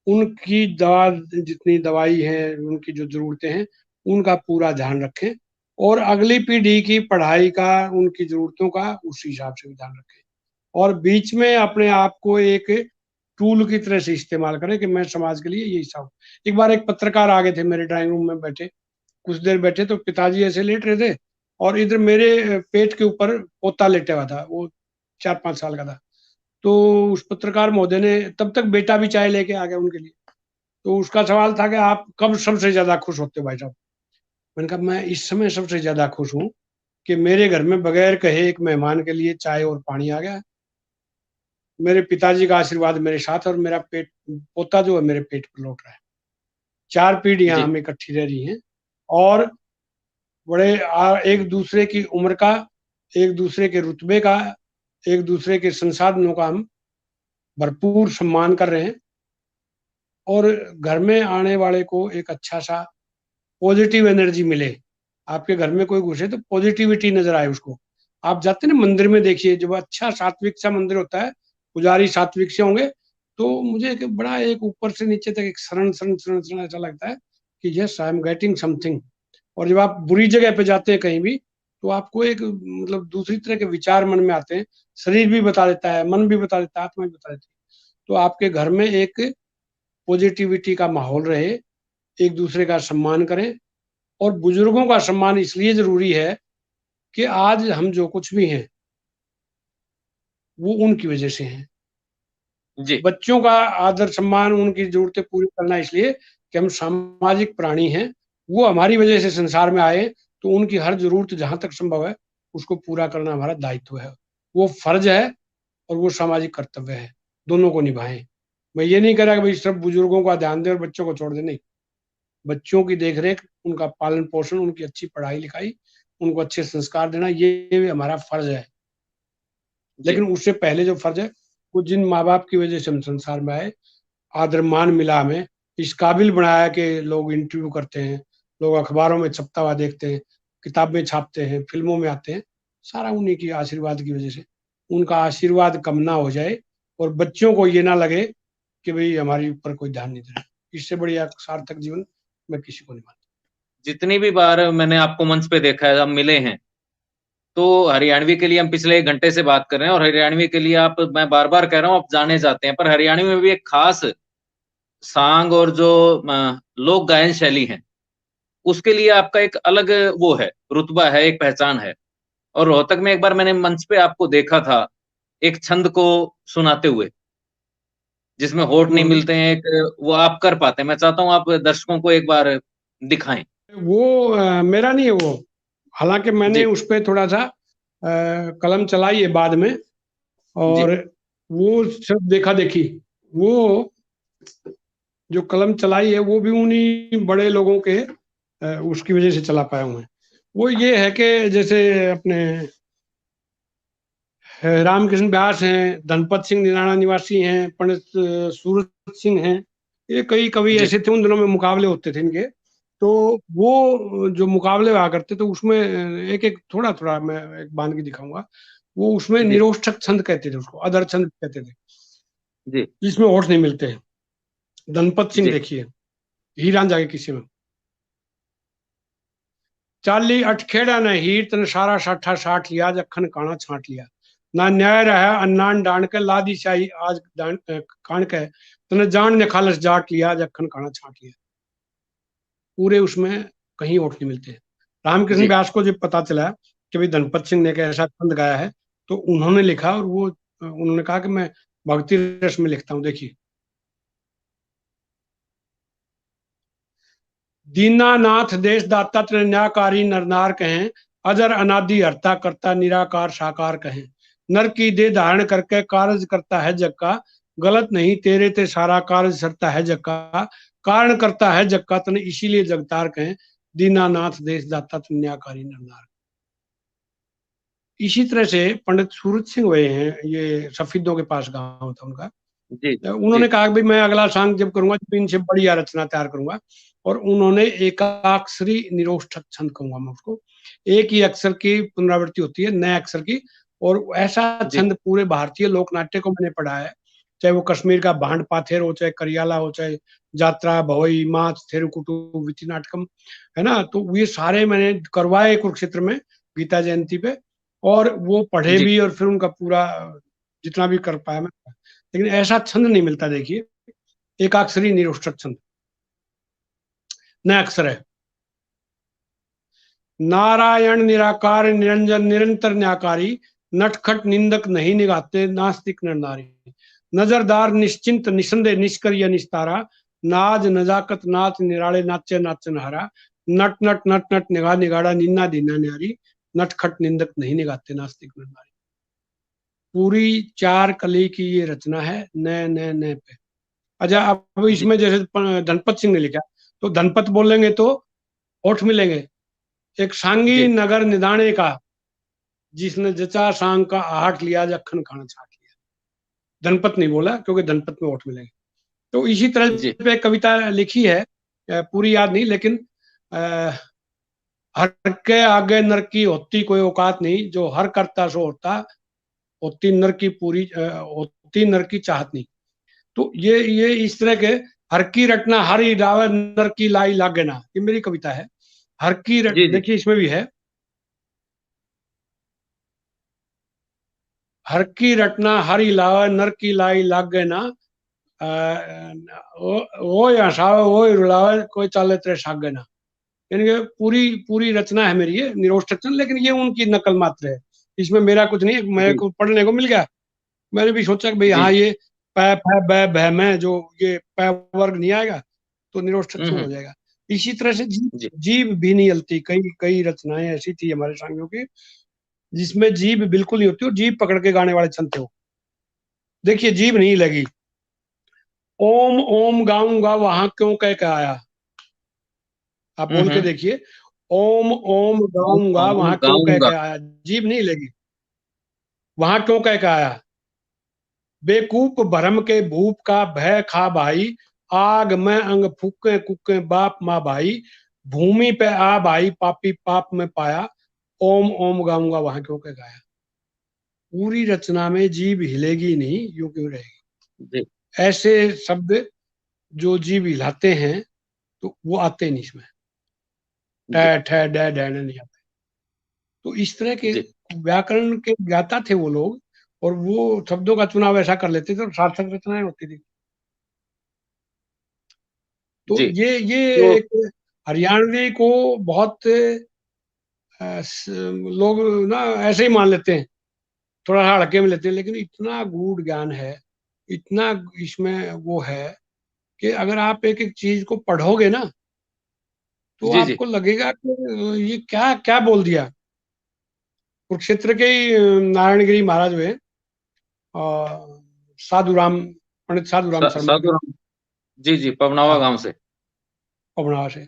उनकी दवा, जितनी दवाई है, उनकी जो जरूरतें हैं, उनका पूरा ध्यान रखें, और अगली पीढ़ी की पढ़ाई का, उनकी जरूरतों का उस हिसाब से भी ध्यान रखें। और बीच में अपने आप को एक टूल की तरह से इस्तेमाल करें कि मैं समाज के लिए ये हिस्सा हूँ। एक बार एक पत्रकार आ गए थे मेरे ड्राइंग रूम में बैठे, कुछ देर बैठे तो पिताजी ऐसे लेट रहे थे, और इधर मेरे पेट के ऊपर पोता लेटा हुआ था, वो 4-5 साल का था। तो उस पत्रकार महोदय ने, तब तक बेटा भी चाय लेके आ गया उनके लिए, तो उसका सवाल था कि आप कब सबसे ज्यादा खुश होते हो भाई साहब? मैंने कहा मैं इस समय सबसे ज्यादा खुश हूँ कि मेरे घर में बगैर कहे एक मेहमान के लिए चाय और पानी आ गया, मेरे पिताजी का आशीर्वाद मेरे साथ, और मेरा पेट, पोता जो है मेरे पेट पर लौट रहा है। 4 पीढ़ियां जी, हम इकट्ठी रह रही हैं, और बड़े एक दूसरे की उम्र का, एक दूसरे के रुतबे का, एक दूसरे के संसाधनों का हम भरपूर सम्मान कर रहे हैं, और घर में आने वाले को एक अच्छा सा पॉजिटिव एनर्जी मिले। आपके घर में कोई घुसे तो पॉजिटिविटी नजर आए उसको। आप जाते हैं ना मंदिर में, देखिए जब अच्छा सात्विक सा मंदिर होता है, पुजारी सात्विक से होंगे, तो मुझे एक बड़ा, एक ऊपर से नीचे तक एक शरण शरण शरण शरण ऐसा लगता है कि yes I am getting something. और जब आप बुरी जगह पे जाते हैं कहीं भी, तो आपको एक मतलब दूसरी तरह के विचार मन में आते हैं, शरीर भी बता देता है, मन भी बता देता है, आत्मा भी बता देती है। तो आपके घर में एक पॉजिटिविटी का माहौल रहे, एक दूसरे का सम्मान करें। और बुजुर्गों का सम्मान इसलिए जरूरी है कि आज हम जो कुछ भी हैं, वो उनकी वजह से हैं। जी, बच्चों का आदर सम्मान, उनकी जरूरतें पूरी करना इसलिए कि हम सामाजिक प्राणी हैं, वो हमारी वजह से संसार में आए, तो उनकी हर जरूरत जहां तक संभव है उसको पूरा करना हमारा दायित्व है, वो फर्ज है, और वो सामाजिक कर्तव्य है, दोनों को निभाएं। मैं ये नहीं कह रहा कि भाई सिर्फ बुजुर्गों का ध्यान दें और बच्चों को छोड़ दें, नहीं। बच्चों की देखरेख, उनका पालन पोषण, उनकी अच्छी पढ़ाई लिखाई, उनको अच्छे संस्कार देना, ये भी हमारा फर्ज है। जी, लेकिन उससे पहले जो फर्ज है, वो जिन माँ बाप की वजह से हम संसार में आए, आदर मान मिला हमें, इस काबिल बनाया कि लोग इंटरव्यू करते हैं, लोग अखबारों में छपता हुआ देखते हैं, किताबें छापते हैं, फिल्मों में आते हैं, सारा उन्हीं की आशीर्वाद की वजह से। उनका आशीर्वाद कम ना हो जाए, और बच्चों को ये ना लगे कि भाई हमारे ऊपर कोई ध्यान नहीं दे रहा। इससे बढ़िया सार्थक जीवन मैं किसी को नहीं मानता। जितनी भी बार मैंने आपको मंच पे देखा है, हम मिले हैं, तो हरियाणवी के लिए हम पिछले 1 घंटे से बात कर रहे हैं, और हरियाणवी के लिए आप, मैं बार-बार कह रहा हूँ, आप जाने जाते हैं, पर हरियाणवी में भी एक खास सांग और जो लोक गायन शैली है, उसके लिए आपका एक अलग वो है, रुतबा है, एक पहचान है। और रोहतक में एक बार मैंने मंच पे आपको देखा था, एक छंद को सुनाते हुए, जिसमें होठ नहीं हम्म। मिलते हैं, एक वो आप कर पाते हैं। मैं चाहता हूँ आप दर्शकों को एक बार दिखाएँ। वो मेरा नहीं है वो, हालांकि मैंने जी, उस पर थोड़ा सा कलम चलाई है बाद में, जी, और वो सब देखा देखी, वो जो कलम चलाई है वो भी उन्हीं बड़े लोगों के उसकी वजह से चला पाया हूँ मैं। वो ये है कि जैसे अपने रामकृष्ण व्यास हैं, धनपत सिंह निराला निवासी हैं, पंडित सूरत सिंह हैं, ये कई कवि जी, ऐसे थे, उन दिनों में मुकाबले होते थे इनके। तो वो जो मुकाबले हुआ करते तो उसमें एक एक थोड़ा थोड़ा मैं एक बांध के दिखाऊंगा। वो उसमें जी, निरोष्ठक छंद कहते थे उसको, अधर छंद कहते थे, जी, जिसमें होठ नहीं मिलते हैं। धनपत सिंह जी, देखिए, हीरान जाके किसी में। चाली अठखेड़ा न हीर तन सारा साठा साठ लिया जखन काना छांट लिया। ना न्याय रहा अन्नान डांड के लादी शाही आज कान के तने जान ने खालस जाट लिया जखन काना छांट लिया। पूरे उसमें कहीं ओठ नहीं मिलते। रामकृष्ण जी व्यास को जब पता चला कि भाई धनपत सिंह ने एक ऐसा छंद गाया है, तो उन्होंने लिखा और वो उन्होंने कहा कि मैं भक्ति रस में लिखता हूँ। देखिए, दीनानाथ देश दाता न्यायकारी नरनार कहें, अजर अनादि हरता करता निराकार साकार कहें। नर की देह धारण करके कार्य करता है जग का, गलत नहीं तेरे ते सारा कार्य सरता है जग का। कारण करता है जग का तन इसीलिए जगतार कहें, दीनानाथ देश दाता न्यायकारी नरनार। इसी तरह से पंडित सूरज सिंह हुए हैं, ये सफीदों के पास गांव था उनका। जी जी उन्होंने कहा कि भाई मैं अगला सॉन्ग जब करूंगा तो इनसे बढ़िया रचना तैयार करूंगा, और उन्होंने एकाक्षरी निरोष्ठक छंद कहूंगा मैं उसको। एक ही अक्षर की पुनरावृत्ति होती है नए अक्षर की, और ऐसा जी छंद पूरे भारतीय लोकनाट्य को मैंने पढ़ा है। चाहे वो कश्मीर का भांड पाथेर हो, चाहे करियाला हो, चाहे जात्रा भवई माच थेरुकुटु विधि नाटकम, है ना। तो ये सारे मैंने करवाए कुरुक्षेत्र में गीता जयंती पे, और वो पढ़े जी भी, और फिर उनका पूरा जितना भी कर पाया मैं। लेकिन ऐसा छंद नहीं मिलता, देखिए, एकाक्षरी निरोष्ठक छंद नया अक्षर है। नारायण निराकार निरंजन निरंतर न्याकारी, नटखट निंदक नहीं निगाते नास्तिक नर नारी। नजरदार निश्चिंत निसंदेह निष्कर्य निस्तारा, नाज नजाकत नाच निराले नाचे नाचन हारा। नट नट नट नट निगाह निगाड़ा निन्ना दीना न्यारी, नटखट निंदक नहीं निगाते नास्तिक नर नारी। पूरी चार कली की ये रचना है, नए नए नए पे। अच्छा, अब जी इसमें जैसे धनपत सिंह ने लिखा, तो धनपत बोलेंगे तो ओठ मिलेंगे। एक सांगी जी नगर निदाने का, जिसने जचा सांग का आहट लिया जखन खाना छाट लिया। धनपत नहीं बोला क्योंकि धनपत में ओठ मिलेंगे। तो इसी तरह जी पे कविता लिखी है, पूरी याद नहीं, लेकिन अ, हर के आगे नर की होती कोई औकात नहीं, जो हर करता सो होता, होती नर की पूरी होती नर की चाहत नहीं। तो ये इस तरह के, हर की रटना हर ही डावे नर की लाई लागे ना, ये मेरी कविता है। हर की जी जी देखिए इसमें भी है, हर की रटना हर ही लावे नर की लाई लागे ना, वो हंसावे वो ही रुलावे कोई चाले तेरे सागे ना। यानी कि पूरी पूरी रचना है मेरी ये निरोष्टचन, लेकिन ये उनकी नकल मात्र है, इसमें मेरा कुछ नहीं। मेरे जी को पढ़ने को मिल गया, मैंने भी सोचा कि भाई जी हाँ, ये पै फै बै भै में जो ये पै वर्ग नहीं आएगा तो निरोष्ठक छंद हो हम्म। जाएगा। इसी तरह से जीव जी जीव भी नहीं हलती, कई कई रचनाएं ऐसी थी हमारे सांगियों की जिसमें जीभ बिल्कुल नहीं होती, और जीभ पकड़ के गाने वाले छंद थे वो। देखिए, जीभ नहीं लगी, ओम ओम गाऊंगा वहां क्यों कह के आया। आप बोल के हम्म। देखिए, ओम ओम ओम गाऊंगा ओम वहां क्यों कह गाऊंगा। के आया। जीभ नहीं लगी, वहां क्यों कह के आया। बेकूफ भरम के भूप का भय खा भाई, आग में अंग फूके कुके बाप माँ भाई। भूमि पे आ भाई पापी पाप में पाया, ओम ओम गाऊंगा वहां क्यों कह गाया। पूरी रचना में जीभ हिलेगी नहीं, यूं क्यों रहेगी। जी ऐसे शब्द जो जीभ हिलाते हैं तो वो आते नहीं इसमें, ठ जी ठ डै डैन नहीं आते। तो इस तरह के जी व्याकरण के ज्ञाता थे वो लोग, और वो शब्दों का चुनाव ऐसा कर लेते थे और सार्थक रचनाएं होती थी। तो जी। ये तो एक हरियाणवी को बहुत लोग ना ऐसे ही मान लेते हैं, थोड़ा सा हल्के में लेते हैं, लेकिन इतना गूढ़ ज्ञान है, इतना इसमें वो है कि अगर आप एक एक चीज को पढ़ोगे ना, तो जी जी आपको लगेगा कि ये क्या क्या बोल दिया। कुरुक्षेत्र के ही नारायणगिरी महाराज हुए, और साधु राम, पंडित साधु राम शर्मा के साधु राम। जी जी, पवनावा हाँ गांव से। पवनार से।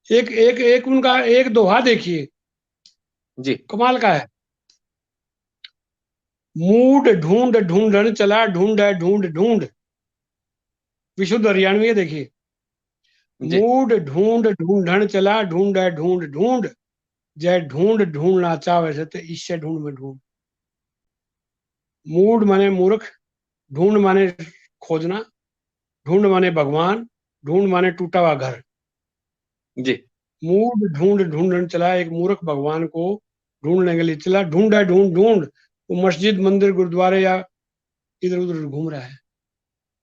एक एक एक उनका एक दोहा देखिए, जी कमाल का है। मूड ढूंढ ढूंढन चला ढूंढ ढूंढ ढूंढ, विशुद्ध हरियाणवी है देखिए। जी मूड ढूंढ ढूंढन चला ढूंढ ढूंढ ढूंढ, जय ढूंढ ढूंढना चाह वैसे तो इससे ढूंढ में ढूंढ। मूड माने मूर्ख, ढूंढ माने खोजना, ढूंढ माने भगवान, ढूंढ माने टूटा हुआ घर। जी मूड ढूंढ ढूंढने चला, एक मूर्ख भगवान को ढूंढने के लिए चला, ढूंढा ढूंढ ढूंढ, वो मस्जिद मंदिर गुरुद्वारे या इधर उधर घूम रहा है।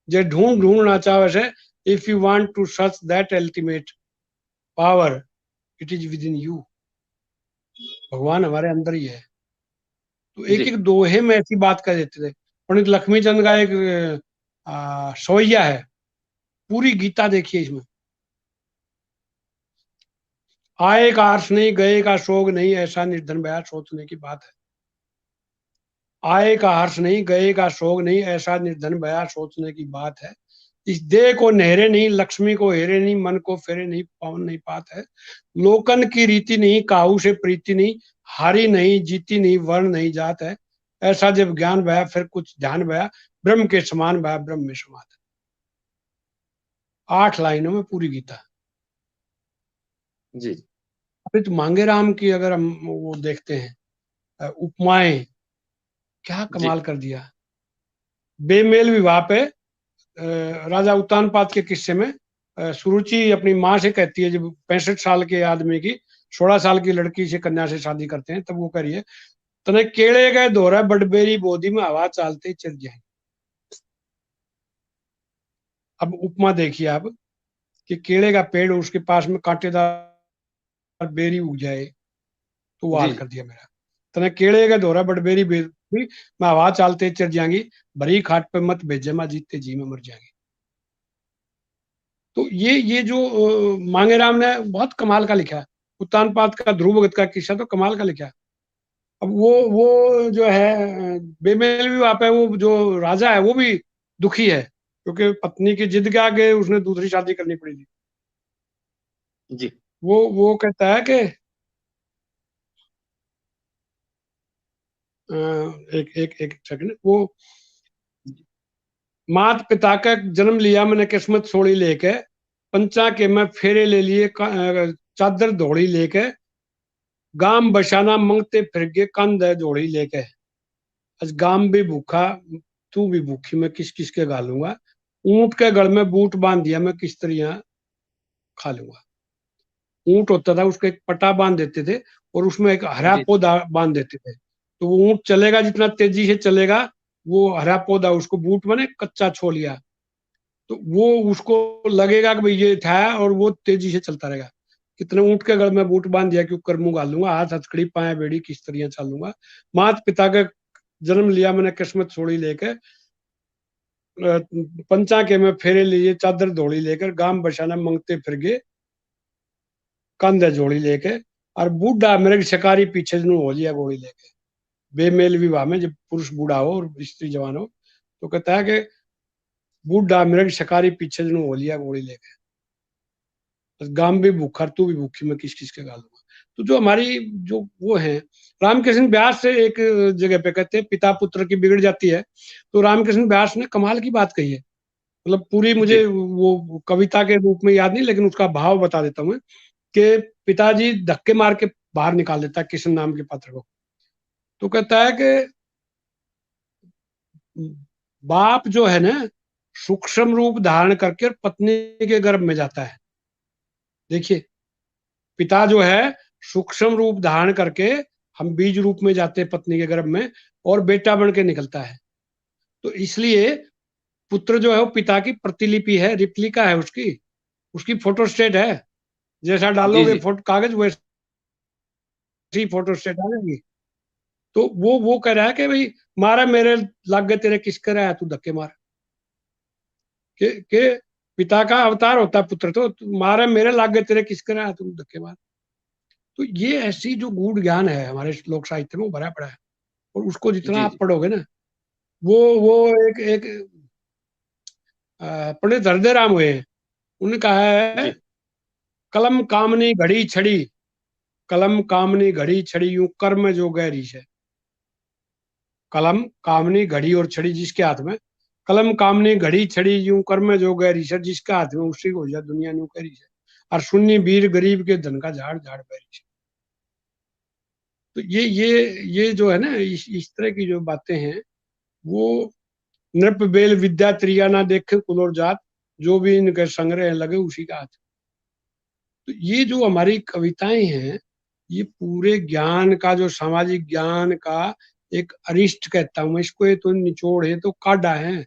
जे ढूंढ ढूंढना चाहे से, if you want to search that ultimate power, it is within you. भगवान हमारे अंदर ही है। तो एक जी एक दोहे में ऐसी बात कर देते थे। पंडित लक्ष्मीचंद का एक सवैया है, पूरी गीता देखिए इसमें। आए का हर्ष नहीं, गए का शोक नहीं, ऐसा निर्धन भया सोचने की बात है। आए का हर्ष नहीं, गए का शोक नहीं, ऐसा निर्धन भया सोचने की बात है। इस देह को नहरे नहीं, लक्ष्मी को हेरे नहीं, मन को फेरे नहीं, पावन नहीं पात है। लोकन की रीति नहीं, काहू से प्रीति नहीं, हारी नहीं जीती नहीं, वर्ण नहीं जात है। ऐसा जब ज्ञान भया फिर कुछ ध्यान भया, ब्रह्म के समान भया ब्रह्म में समात है। 8 लाइनों में पूरी गीता। जी अभी तो मांगे राम की अगर हम वो देखते हैं उपमाएं, क्या जी कमाल कर दिया। बेमेल विवाह पे राजा उत्तानपाद के किस्से में सुरुचि अपनी माँ से कहती है, जब 65 साल के आदमी की 16 साल की लड़की से कन्या से शादी करते हैं, तब वो करिए, तने केड़े गए दोहरा बडबेरी बोधी में हवा चालते चल जाए। अब उपमा देखिए आप, कि केले का पेड़, उसके पास में कांटेदार बेरी उग जाए, तो वो जी हाल कर दिया मेरा। तने केले का दोहरा बडबेरी बेरी मैं हवा चालते चल जाएंगी, भरी खाट पे मत भेजे, मैं जीते जी में मर जाएंगे। तो ये जो मांगेराम ने बहुत कमाल का लिखा है। उत्तानपाद का ध्रुव भगत का किस्सा तो कमाल का लिखा है। अब वो जो है बेमेल भी वहां पे, वो जो राजा है वो भी दुखी है, क्योंकि पत्नी की जिद के आगे उसने दूसरी शादी करनी पड़ी थी। जी वो कहता है कि एक एक एक सेकंड, वो मात पिता का जन्म लिया मैंने किस्मत छोड़ी लेके, पंचा के मैं फेरे ले लिए, चादर धोड़ी लेके, गाम बशाना मंगते फिर गए, कंध है जोड़ी लेके। आज गाम भी भूखा, तू भी भूखी, मैं किस किस के गालूंगा। ऊंट के गल में बूट बांध दिया, मैं किस तरह खा लूंगा। ऊंट होता था, उसको एक पटा बांध देते थे, और उसमें एक हरा जी पौधा बांध देते थे। तो वो ऊंट चलेगा, जितना तेजी से चलेगा, वो हरा पौधा उसको बूट बने कच्चा छो लिया, तो वो उसको लगेगा कि भाई ये था, और वो तेजी से चलता रहेगा। कितने ऊंट के गल में बूट बांध दिया, क्यों कर मुंह गालूंगा, हाथ हथकड़ी पाए बेड़ी किस तरह चालूंगा। मात पिता का जन्म लिया मैंने किस्मत छोड़ी लेकर, पंचा के में फेरे लिए, चादर धोड़ी लेकर, गांव बसाना मंगते फिर गए, कंधे जोड़ी लेके। और बूढ़ा मेरे शिकारी पीछे हो लिया गोली लेके। बेमेल विवाह में जब पुरुष बूढ़ा हो और स्त्री जवान हो, तो कहता है कि बूढ़ा मेरे शिकारी पीछे हो लिया गोली लेके, गांव भी भूखा तू भी भूखी, मैं किस किस के गालूंगा। तो जो हमारी जो वो है, रामकृष्ण व्यास से एक जगह पे कहते हैं पिता पुत्र की बिगड़ जाती है, तो रामकृष्ण व्यास ने कमाल की बात कही है। मतलब पूरी मुझे जी वो कविता के रूप में याद नहीं, लेकिन उसका भाव बता देता हूँ कि पिताजी धक्के मार के बाहर निकाल देता है किशन नाम के पात्र को। तो कहता है कि बाप जो है ना, सूक्ष्म रूप धारण करके पत्नी के गर्भ में जाता है। देखिए, पिता जो है सूक्ष्म रूप धारण करके, हम बीज रूप में जाते हैं पत्नी के गर्भ में, और बेटा बन के निकलता है। तो इसलिए पुत्र जो है वो पिता की प्रतिलिपि है, रिप्लिका है उसकी, उसकी फोटोस्टेट है। जैसा जी डालोगे जी फोटो कागज, वैसी फोटोस्टेट आ जाएगी। तो वो कह रहा है कि भाई मारा मेरे लाग गए तेरे किस कर आया, तू धक्के मार के पिता का अवतार होता है पुत्र, तो मारा मेरे लाग गए तेरे किस कर आया, तू धक्के मार। तो ये ऐसी जो गूढ़ ज्ञान है हमारे लोक साहित्य में, वो भरा पड़ा है। और उसको जितना जी आप जी पढ़ोगे ना, वो एक एक पंडित हृदय राम हुए हैं, उन्होंने कहा है, जी कलम कामनी घड़ी छड़ी, कलम कामनी घड़ी छड़ी, यूं कर्म जो गहरी है। कलम कामनी घड़ी और छड़ी जिसके हाथ में, कलम कामनी घड़ी छड़ी, यूं कर्म जो गहरी है, जिसके हाथ में उसी को हो जाए दुनिया न्यू करी है। और सुन्नी वीर गरीब के धन का झाड़ झाड़ बैरी है। तो ये जो है ना, इस तरह की जो बातें हैं, वो नृप बेल विद्या त्रिया ना देखे कुल और जात, जो भी इनके संग्रह लगे उसी का हाथ। तो ये जो हमारी कविताएं हैं, ये पूरे ज्ञान का, जो सामाजिक ज्ञान का एक अरिष्ट कहता हूँ मैं इसको। ये तो निचोड़ है, तो काढ़ा है।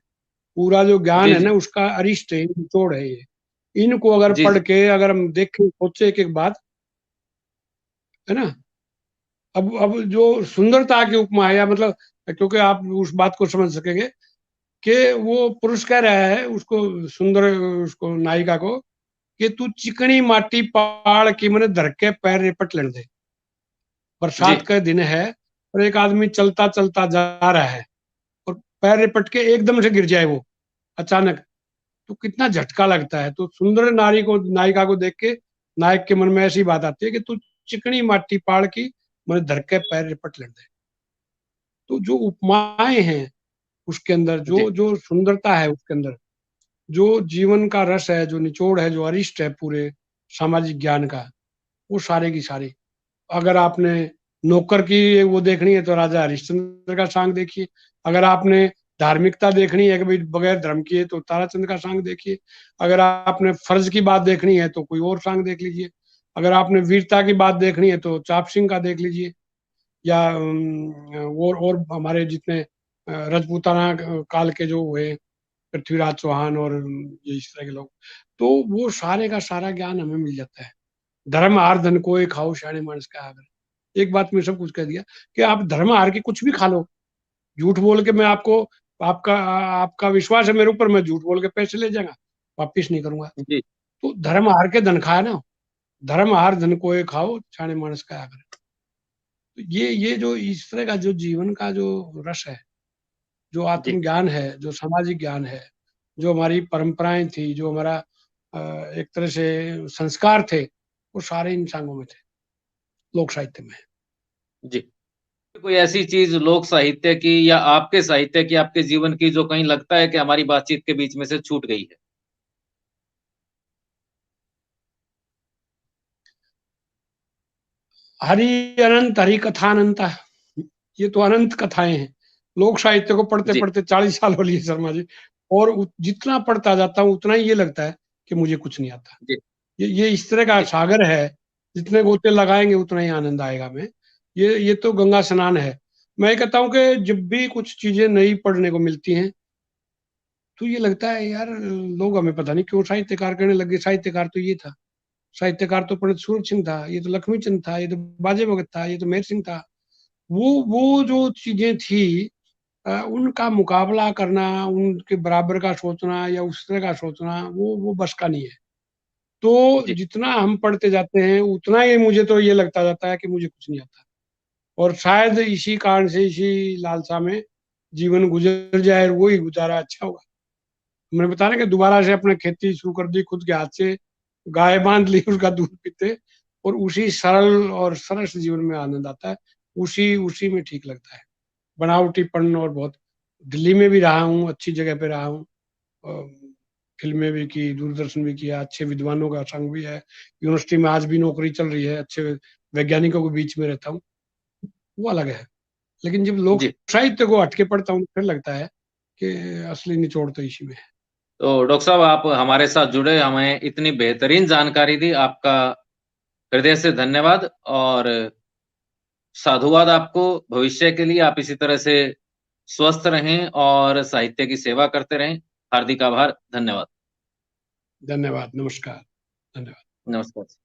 पूरा जो ज्ञान जी है जी ना, उसका अरिष्ट है, निचोड़ है ये। इनको अगर जी पढ़ जी के अगर हम देखें, सोचे एक बात, है ना। अब जो सुंदरता की उपमा है, या मतलब, क्योंकि आप उस बात को समझ सकेंगे कि वो पुरुष कह रहा है उसको, सुंदर, उसको नायिका को, कि तू चिकनी माटी पाड़ की मैंने धर के पैर रिपट लेने दे। जी बरसात का दिन है और एक आदमी चलता चलता जा रहा है और पैर रिपट के एकदम से गिर जाए वो, अचानक, तो कितना झटका लगता है। तो सुंदर नारी को, नायिका को देख के नायक के मन में ऐसी बात आती है कि तू चिकनी माटी पाड़ की मैंने धर के पैर रिपट लेने दे। तो जो उपमाएं हैं उसके अंदर, जी जो जो सुंदरता है उसके अंदर, जो जीवन का रस है, जो निचोड़ है, जो अरिष्ट है पूरे सामाजिक ज्ञान का, वो सारे की सारी। अगर आपने नौकर की वो देखनी है तो राजा हरिश्चंद्र का सांग देखिए। अगर आपने धार्मिकता देखनी है कि भाई बगैर धर्म की है, तो ताराचंद का सांग देखिए। अगर आपने फर्ज की बात देखनी है तो कोई और सांग देख लीजिए। अगर आपने वीरता की बात देखनी है तो चाप सिंह का देख लीजिए। या और हमारे जितने राजपूताना काल के जो हुए, पृथ्वीराज चौहान और ये इस तरह के लोग, तो वो सारे का सारा ज्ञान हमें मिल जाता है। धर्म हार धन कोय खाओ, शाणे मानस का आगर। एक बात में सब कुछ कह दिया कि आप धर्म हार के कुछ भी खा लो। झूठ बोल के मैं आपको, आपका आपका विश्वास है मेरे ऊपर, मैं झूठ बोल के पैसे ले जाऊंगा, वापिस नहीं करूंगा। जी तो धर्म हार के धन खाया ना, धर्म हार धन कोय खाओ, शाणे मानस का आगर। तो ये जो इस तरह का जो जीवन का जो रस है, जो जी आत्मज्ञान है, जो सामाजिक ज्ञान है, जो हमारी परंपराएं थी, जो हमारा एक तरह से संस्कार थे, वो सारे इन सांगों में थे, लोक साहित्य में। जी। कोई ऐसी चीज लोक साहित्य की या आपके साहित्य की, आपके जीवन की, जो कहीं लगता है कि हमारी बातचीत के बीच में से छूट गई है? हरि अनंत, हरि कथा अनंत, ये तो अनंत कथाएं हैं। लोक साहित्य को पढ़ते जी पढ़ते 40 साल हो लिए शर्मा जी। और जितना पढ़ता जाता हूँ उतना ही ये लगता है कि मुझे कुछ नहीं आता। जी ये इस तरह का जी सागर है, जितने गोते लगाएंगे उतना ही आनंद आएगा हमें। ये तो गंगा स्नान है। मैं ये कहता हूँ कि जब भी कुछ चीजें नई पढ़ने को मिलती हैं, तो ये लगता है यार, लोग हमें पता नहीं क्यों साहित्यकार कहने लगे। साहित्यकार तो ये था, साहित्यकार तो पंडित सूरज सिंह था, ये तो लक्ष्मी चंद था, ये तो बाजे भगत था, ये तो मेहर सिंह था। वो जो चीजें थी, उनका मुकाबला करना, उनके बराबर का सोचना या उस तरह का सोचना, वो बस का नहीं है। तो जी जितना हम पढ़ते जाते हैं उतना ही मुझे तो ये लगता जाता है कि मुझे कुछ नहीं आता। और शायद इसी कारण से, इसी लालसा में जीवन गुजर जाए, और वही गुजारा अच्छा होगा। मैंने बताया ना कि दोबारा से अपने खेती शुरू कर दी खुद के हाथ से, गाय बांध ली, उसका दूध पीते, और उसी सरल और सरस जीवन में आनंद आता है। उसी उसी में ठीक लगता है। बनावटीपन और बहुत, दिल्ली में भी रहा हूँ, अच्छी जगह पे रहा हूँ, फिल्में भी की, दूरदर्शन भी किया, अच्छे विद्वानों का संग भी है, यूनिवर्सिटी में आज भी नौकरी चल रही है, अच्छे वैज्ञानिकों के बीच में रहता हूँ, वो अलग है। लेकिन जब लोक जी। साहित्य को हटके पढ़ता हूँ फिर लगता है कि असली निचोड़ तो इसी में है। तो डॉक्टर साहब, आप हमारे साथ जुड़े, हमें इतनी बेहतरीन जानकारी दी, आपका हृदय से धन्यवाद। और साधुवाद आपको भविष्य के लिए। आप इसी तरह से स्वस्थ रहें और साहित्य की सेवा करते रहें। हार्दिक आभार, धन्यवाद। धन्यवाद, नमस्कार, धन्यवाद। नमस्कार।